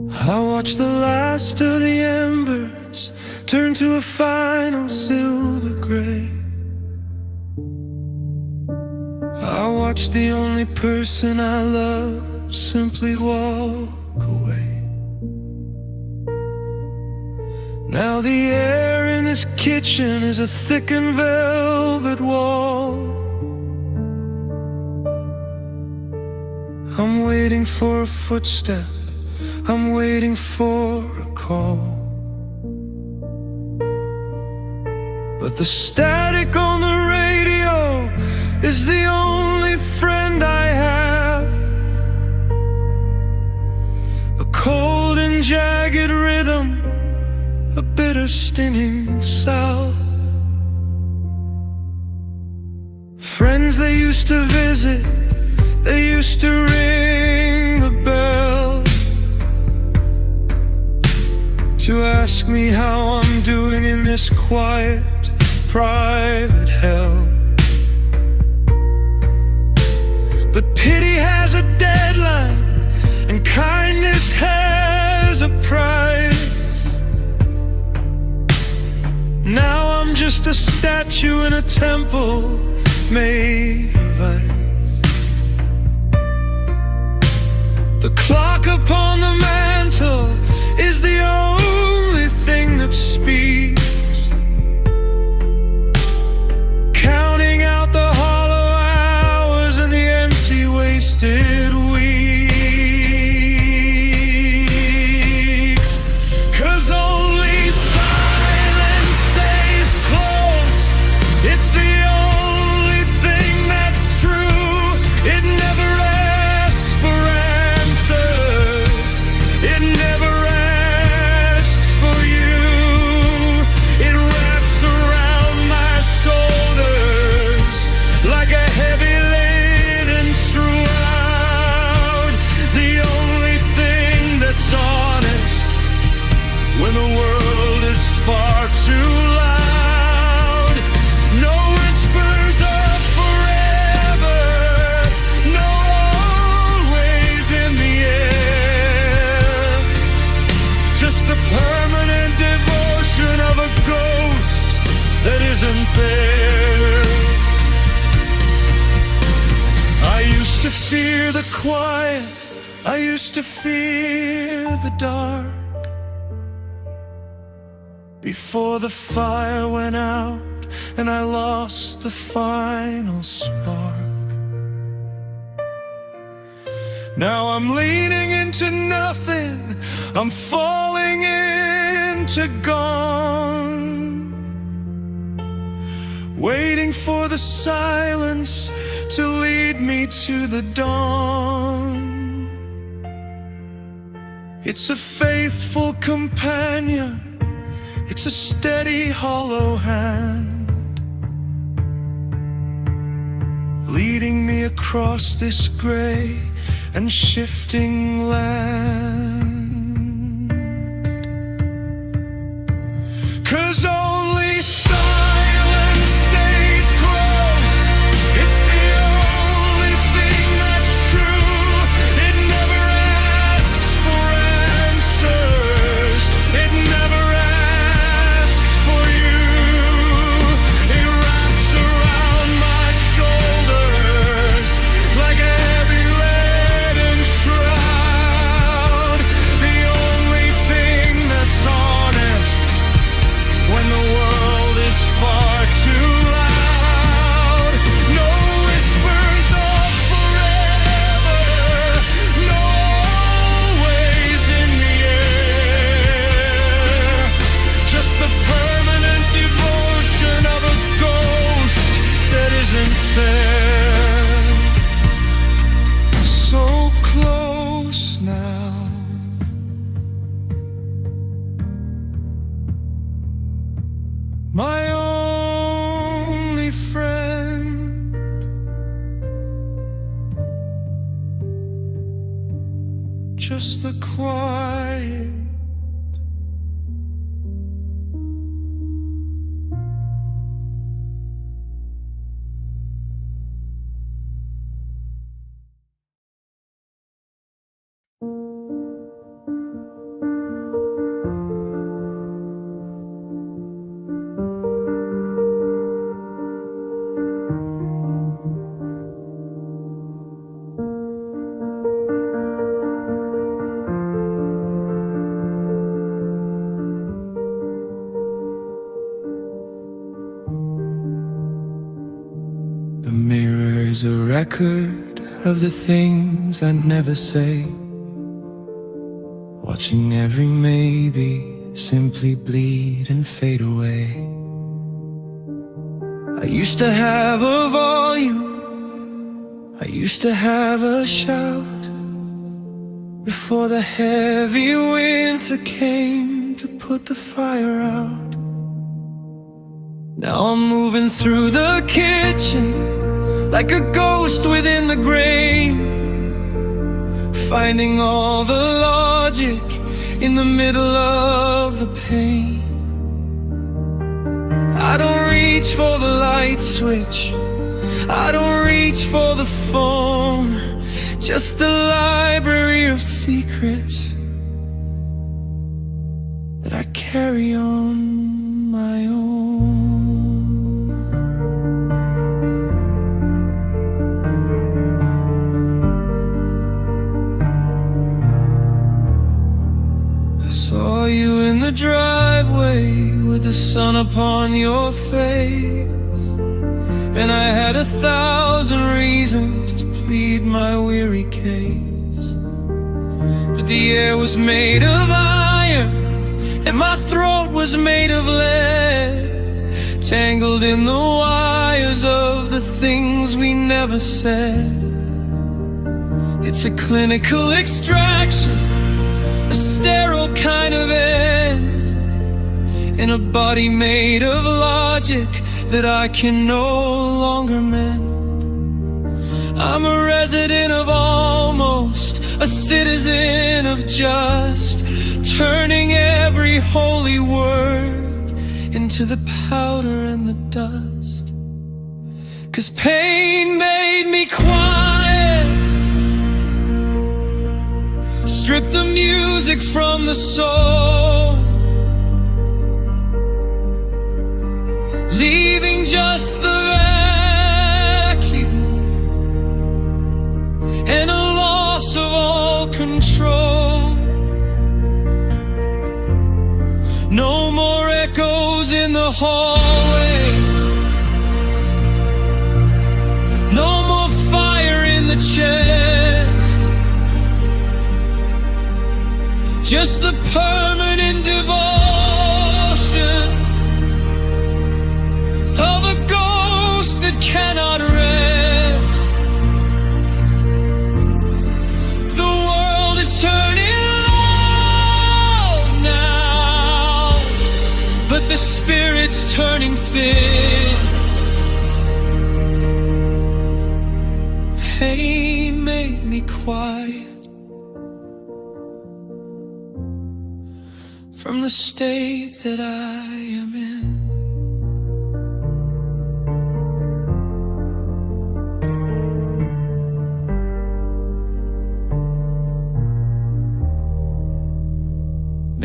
I watch the last of the embers turn to a final silver gray. I watch the only person I love simply walk away. Now the air in this kitchen is a thickened velvet wall. I'm waiting for a footstep, I'm waiting for a call. But the static on the radio is the only friend I have. A cold and jagged rhythm, a bitter stinging sound. Friends they used to visit, they used to ring the bell to ask me how I'm doing in this quiet, private hell. But pity has a deadline, and kindness has a price. Now I'm just a statue in a temple made of ice. The clock upon the mantle is the only thing that speaks, counting out the hollow hours and the empty wasted weeks. 'Cause only silence stays close, it's the only thing that's true. It never asks for answers, it never asks for you. It wraps around my shoulders like a heavy laden shroud. The only thing that's honest when the world is far too loud. No whispers of forever, no always in the air. Just the permanent devotion of a ghost that isn't there. I used to fear the quiet, I used to fear the dark. Before the fire went out and I lost the final spark. Now I'm leaning into nothing, I'm falling into gone, waiting for the silence to lead me to the dawn. It's a faithful companion, it's a steady hollow hand, leading me across this gray and shifting land. 'Cause only silence stays close, it's the only thing that's true. It never asks for answers, it never asks for you. It wraps around my shoulders like a heavy laden shroud. The only thing that's honest when the world is far too loud. No whispers of forever, no always in the air. Just the permanent devotion of a ghost that isn't there. So close now, my only friend. Just the quiet, is a record of the things I never say, watching every maybe simply bleed and fade away. I used to have a volume, I used to have a shout, before the heavy winter came to put the fire out. Now I'm moving through the kitchen like a ghost within the grain, finding all the logic in the middle of the pain. I don't reach for the light switch, I don't reach for the phone, just a library of secrets that I carry on my own. I saw you in the driveway with the sun upon your face, and I had 1,000 reasons to plead my weary case. But the air was made of iron, and my throat was made of lead, tangled in the wires of the things we never said. It's a clinical extraction, a sterile kind of end, in a body made of logic that I can no longer mend. I'm a resident of almost, a citizen of just, turning every holy word into the powder and the dust. 'Cause pain made me quiet, stripped the music from the soul, leaving just the vacuum and a loss of all control. No more echoes in the hallway, no more fire in the chest, just the permanent devotion of a ghost that cannot rest. The world is turning low now, but the spirit's turning thin. Pain made me quiet from the state that I am in.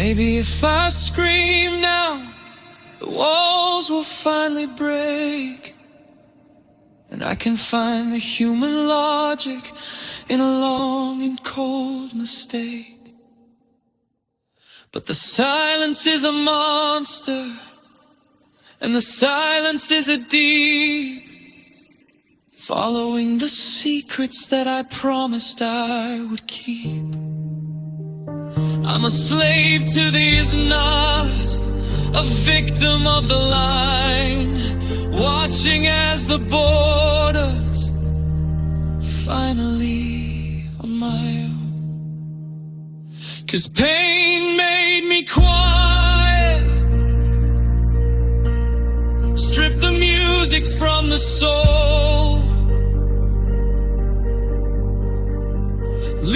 Maybe if I scream now, the walls will finally break, and I can find the human logic in a long and cold mistake. But the silence is a monster, and the silence is a deep, following the secrets that I promised I would keep. I'm a slave to these knots, a victim of the line, watching as the borders finally are my own. 'Cause pain made me quiet, stripped the music from the soul,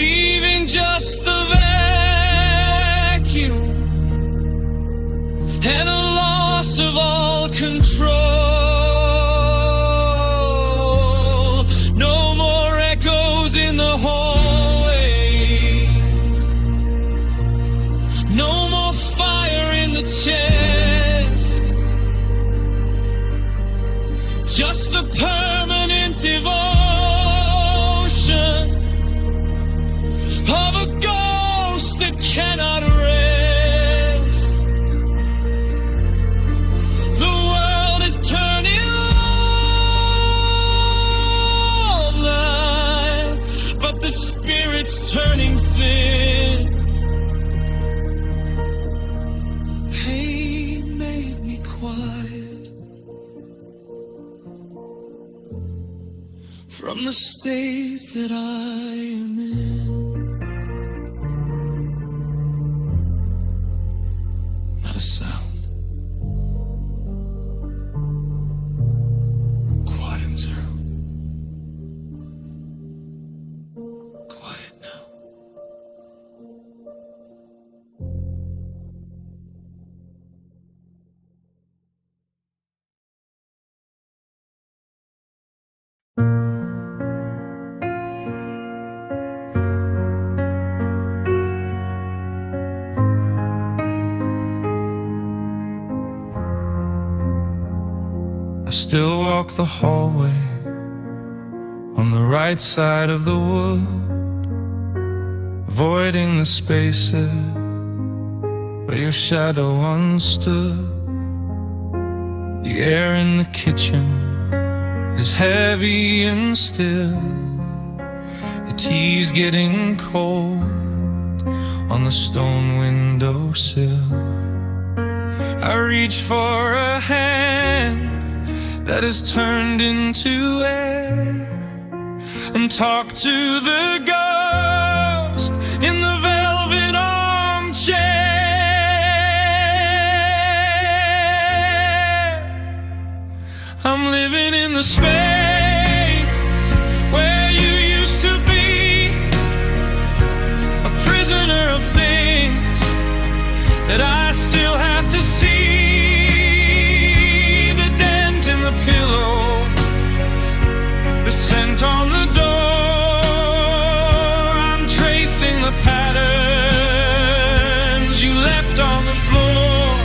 leaving just the vacuum and a loss of all control. No more echoes in the hallway, no more fire in the chest, just the permanent devotion of a ghost that cannot rest. The world is turning low from the state that I am in. Not a sound. Quieter. Quiet now. I still walk the hallway on the right side of the wood, avoiding the spaces where your shadow once stood. The air in the kitchen is heavy and still. The tea's getting cold on the stone windowsill. I reach for a hand that is turned into air and talk to the ghost in the velvet armchair. I'm living in the space where you used to be, a prisoner of things that I still have to see. The pillow, the scent on the door. I'm tracing the patterns you left on the floor.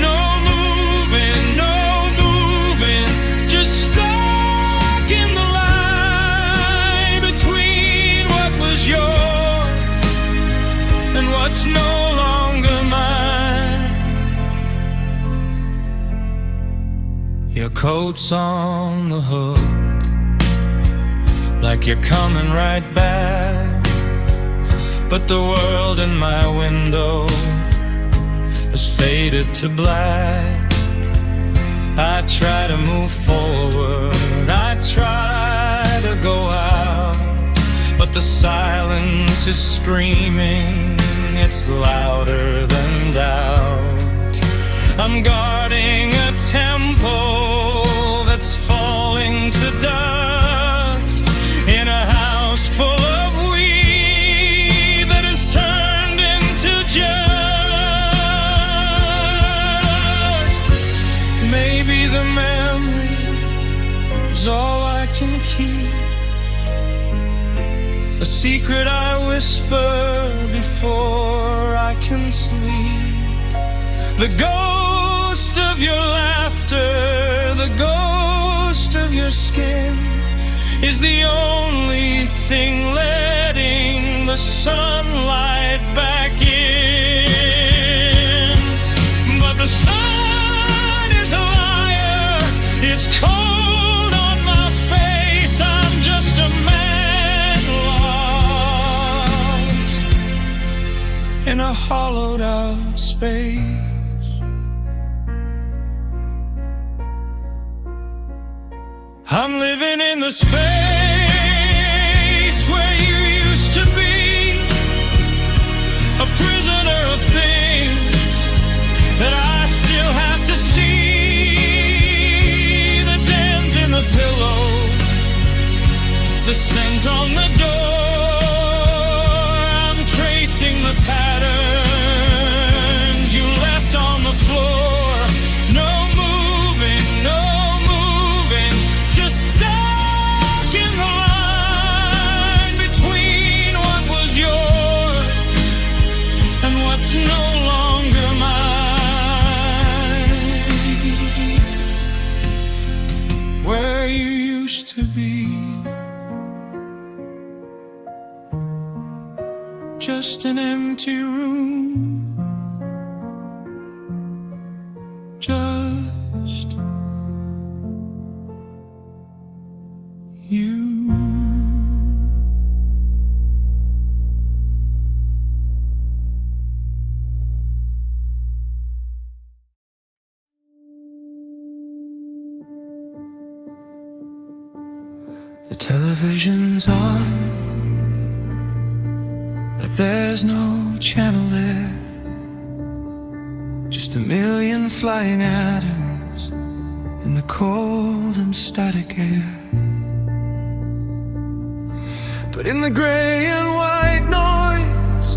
No moving, no moving, just stuck in the line between what was yours and what's no longer mine. Your coat's on the hook, like you're coming right back. But the world in my window has faded to black. I try to move forward, I try to go out, but the silence is screaming, it's louder than doubt. I'm guarding a temple that's falling to dust in a house full of weed that has turned into just. Maybe the memory is all I can keep, a secret I whisper before I can sleep. The ghost of your laughter, the ghost of your skin is the only thing letting the sunlight back in. But the sun is a liar, it's cold on my face. I'm just a man lost in a hollowed out space. I'm living in the space where you used to be, a prisoner of things that I still have to see. The dent in the pillow, the scent on the door. I'm tracing the patterns you left on the floor. No longer mine. Where you used to be, just an empty room, just you. Television's on, but there's no channel there. Just a million flying atoms in the cold and static air. But in the gray and white noise,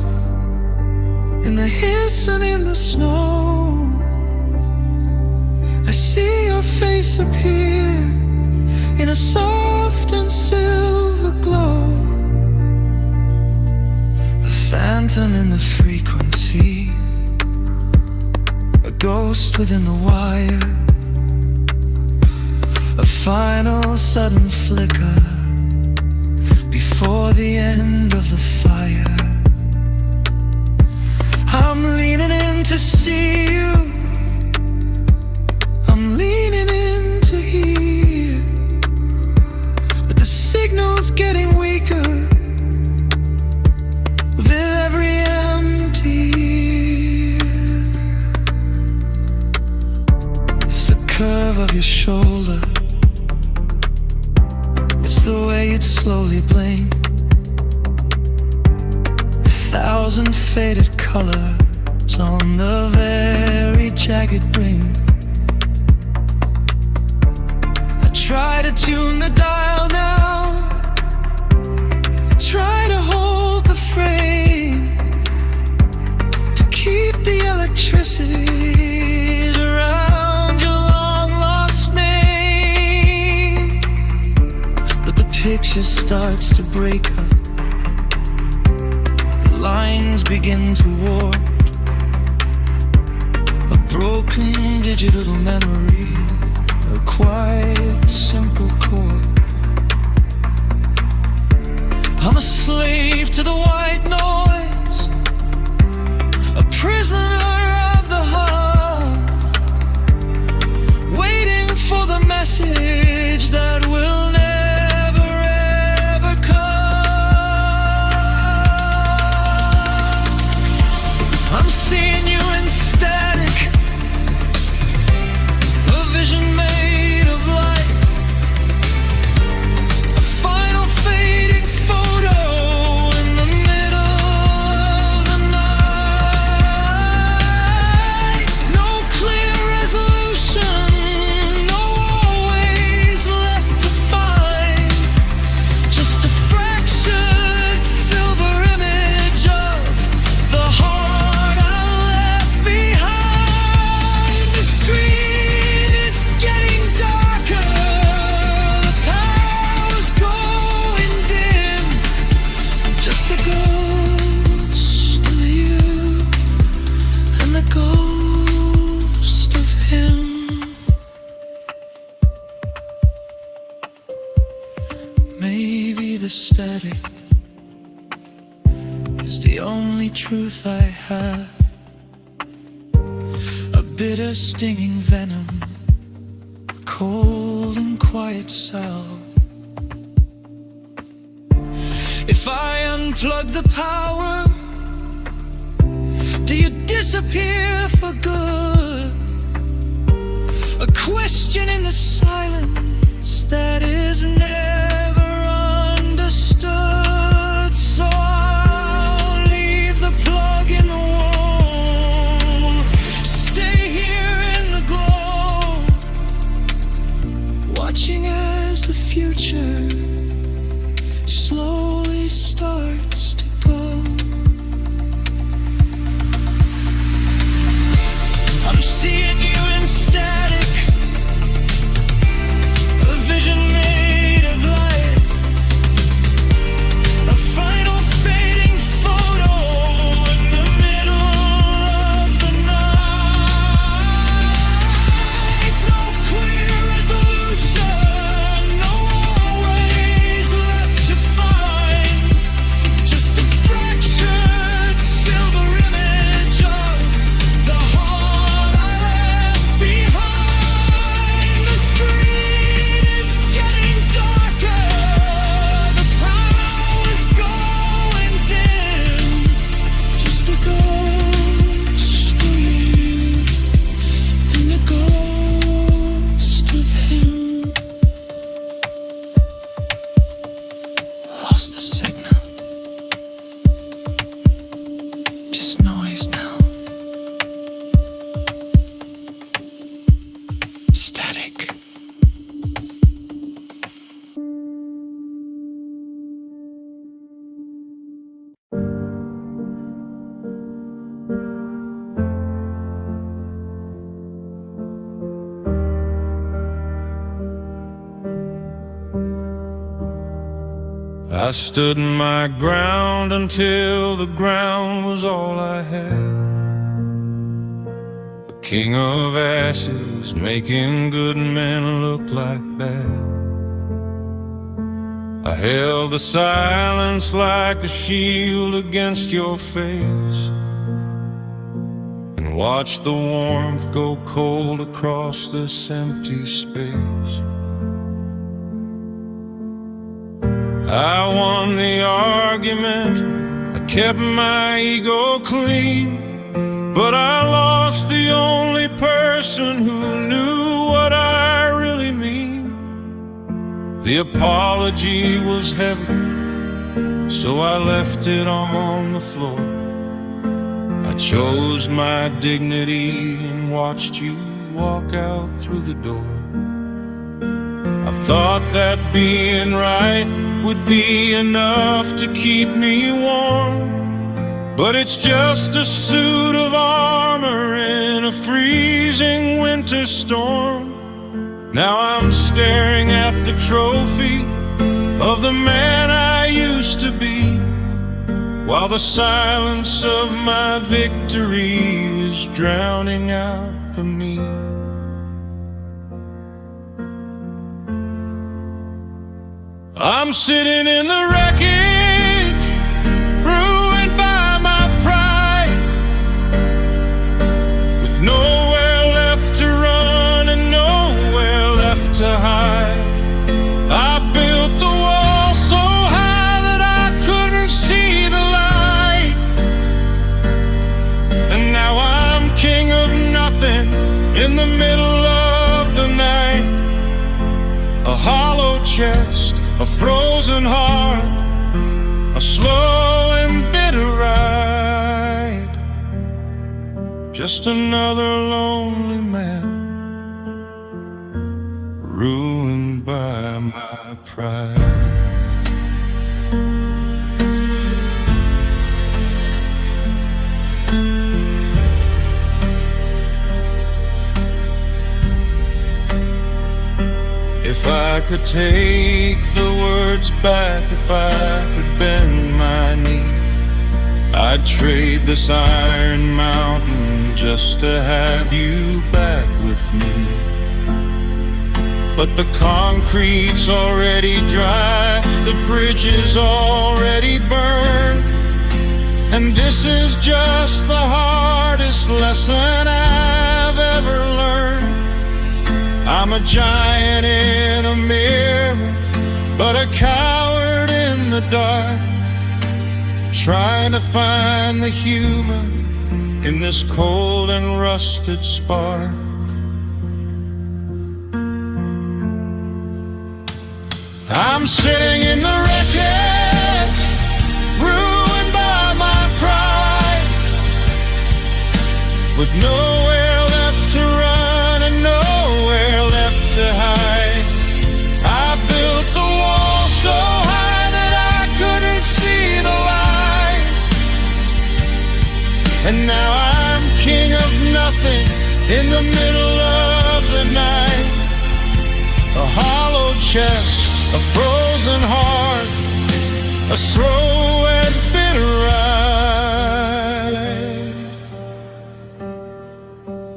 in the hiss and in the snow, I see your face appear in a soft and silver glow. A phantom in the frequency, a ghost within the wire, a final sudden flicker before the end of the fire. I'm leaning in to see you, I'm leaning in to hear, but the signal's getting weaker with every empty year. It's the curve of your shoulder, it's the way you'd slowly blink, 1,000 faded colors on the very jagged brink. I try to tune the dial now, I try to hold the frame, to keep the electricity around your long-lost name. But the picture starts to break up, lines begin to warp, a broken digital memory, a quiet, simple chord. I'm a slave to the white noise, a prisoner of the heart, waiting for the message that will never ever come. I'm seeing you in static, a vision made of light, a final fading photo in the middle of the night. No clear resolution, no always left to find, just a fractured silver image of the heart I left behind. The screen is getting darker, the power's going dim, just the ghost of you and the ghost of him. Maybe the static is the only truth I have, a bitter stinging venom, a cold and quiet salve. If I unplug the power, do you disappear for good? A question in the silence that is never understood. So I'll leave the plug in the wall, stay here in the glow, watching as the future slowly starts to go. I'm seeing you in static, a vision I stood my ground until the ground was all I had. A king of ashes, making good men look like bad. I held the silence like a shield against your face, and watched the warmth go cold across this empty space. I won the argument, I kept my ego clean, but I lost the only person who knew what I really mean. The apology was heavy, so I left it on the floor. I chose my dignity and watched you walk out through the door. I thought that being right would be enough to keep me warm, but it's just a suit of armor in a freezing winter storm. Now I'm staring at the trophy of the man I used to be, while the silence of my victory is drowning out the me. I'm sitting in the wreckage, ruined by my pride, with nowhere left to run and nowhere left to hide. I built the wall so high that I couldn't see the light, and now I'm king of nothing in the middle of the night. A hollow chest, a frozen heart, a slow and bitter ride. Just another lonely man, ruined by my pride. If I could take the words back, if I could bend my knee, I'd trade this iron mountain just to have you back with me. But the concrete's already dry, the bridge is already burned, and this is just the hardest lesson I've ever learned. I'm a giant in a mirror, but a coward in the dark, trying to find the human in this cold and rusted spark. I'm sitting in the wreckage, ruined by my pride, with nowhere left to run and nowhere left to hide. I built the wall so high that I couldn't see the light, and now I'm king of nothing in the middle of the night. A hollow chest, a frozen heart, a slow and bitter ride.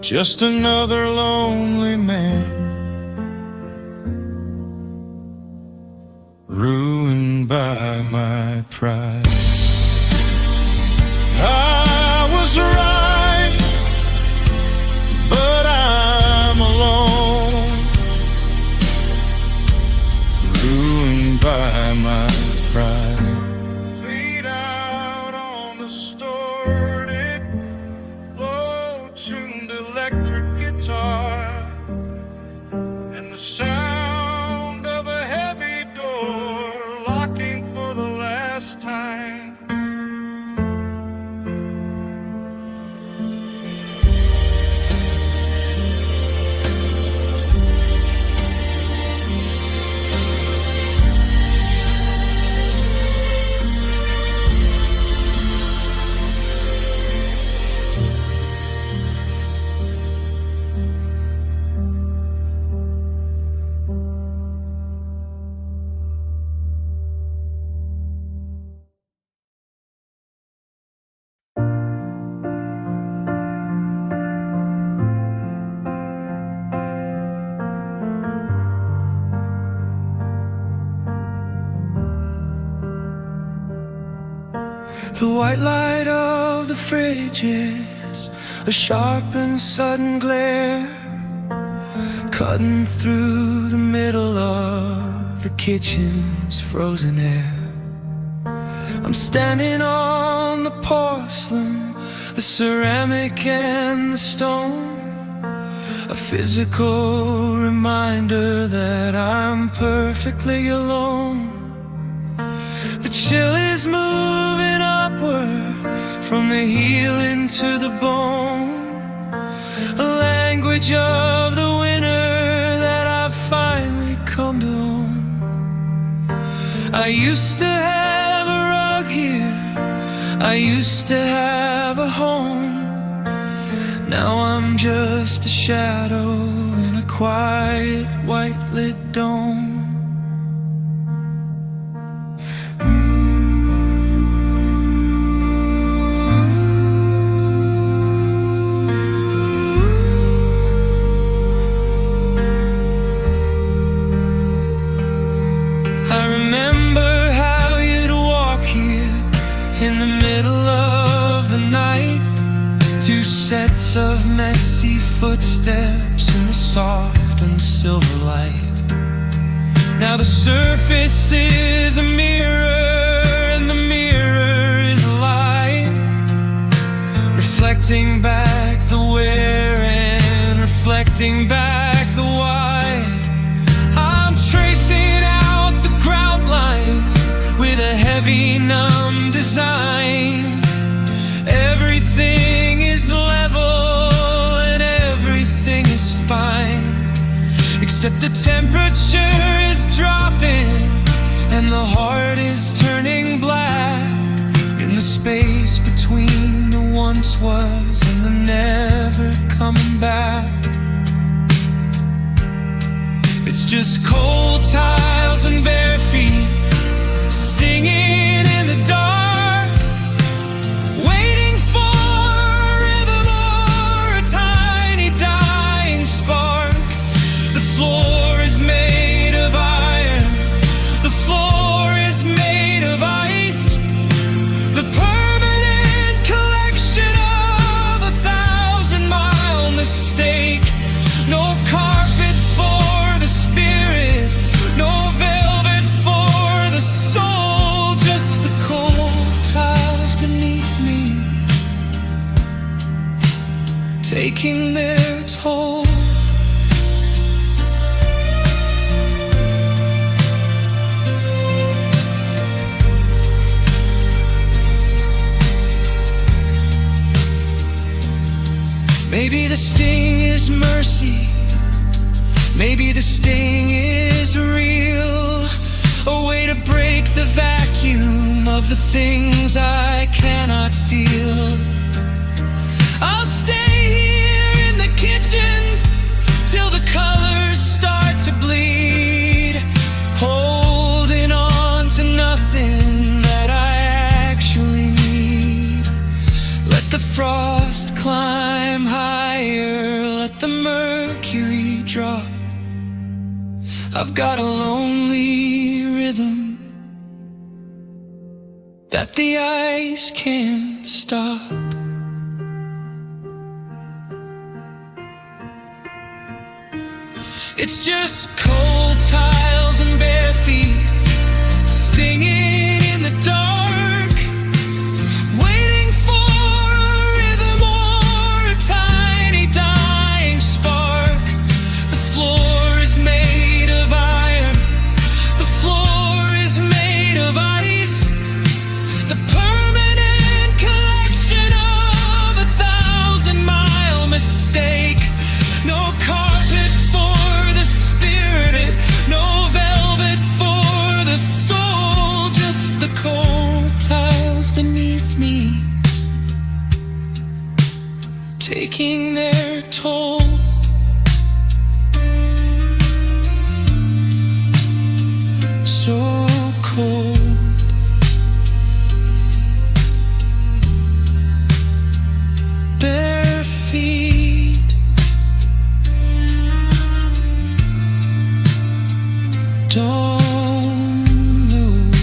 Just another lonely man, ruined by my pride. I was right, but I'm alone, ruined by my pride. Fade out on the distorted, low-tuned electric guitar, and the sound of a heavy door locking for the last time. The white light of the fridge is a sharp and sudden glare, cutting through the middle of the kitchen's frozen air. I'm standing on the porcelain, the ceramic and the stone, a physical reminder that I'm perfectly alone. The chill is moving upward from the heel into the bone, a language of the winter that I've finally come to own. I used to have a rug here, I used to have a home. Now I'm just a shadow in a quiet white-lit dome. I remember how you'd walk here in the middle of the night, two sets of messy footsteps in the soft and silver light. Now the surface is a mirror and the mirror is alive, reflecting back the where and reflecting back the why. I'm tracing out the ground lines with a heavy, numb design. Everything is level and everything is fine, except the temperature is dropping and the heart is turning black in the space between the once was and the never coming back. It's just cold tiles and bare feet stinging in the dark, waiting for a rhythm or a tiny dying spark. The floor is made of iron, the floor is made of ice, the permanent collection of 1,000-mile mistake. No carpet for the spirit, no velvet for the soul, just the cold tiles beneath me, taking their toll. Maybe the sting is mercy, maybe the sting is real, a way to break the vacuum of the things I cannot feel. I'll stay here in the kitchen till the colors start to bleed, holding on to nothing that I actually need. Let the frost climb higher, let the mercury drop. I've got a lonely rhythm that the ice can't stop. It's just cold tiles and bare feet stinging in the dark, waiting for a rhythm or a tiny dying spark. The floor is made of iron, the floor is made of ice, the permanent collection of 1,000-mile mistake. No carpet for the spirit, no velvet for the soul, just the cold tiles beneath me, taking their toll. So cold, bare feet, don't move.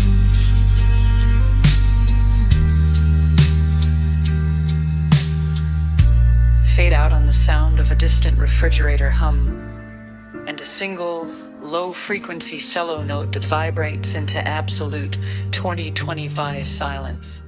refrigerator hum, and a single low-frequency cello note that vibrates into absolute 2025 silence.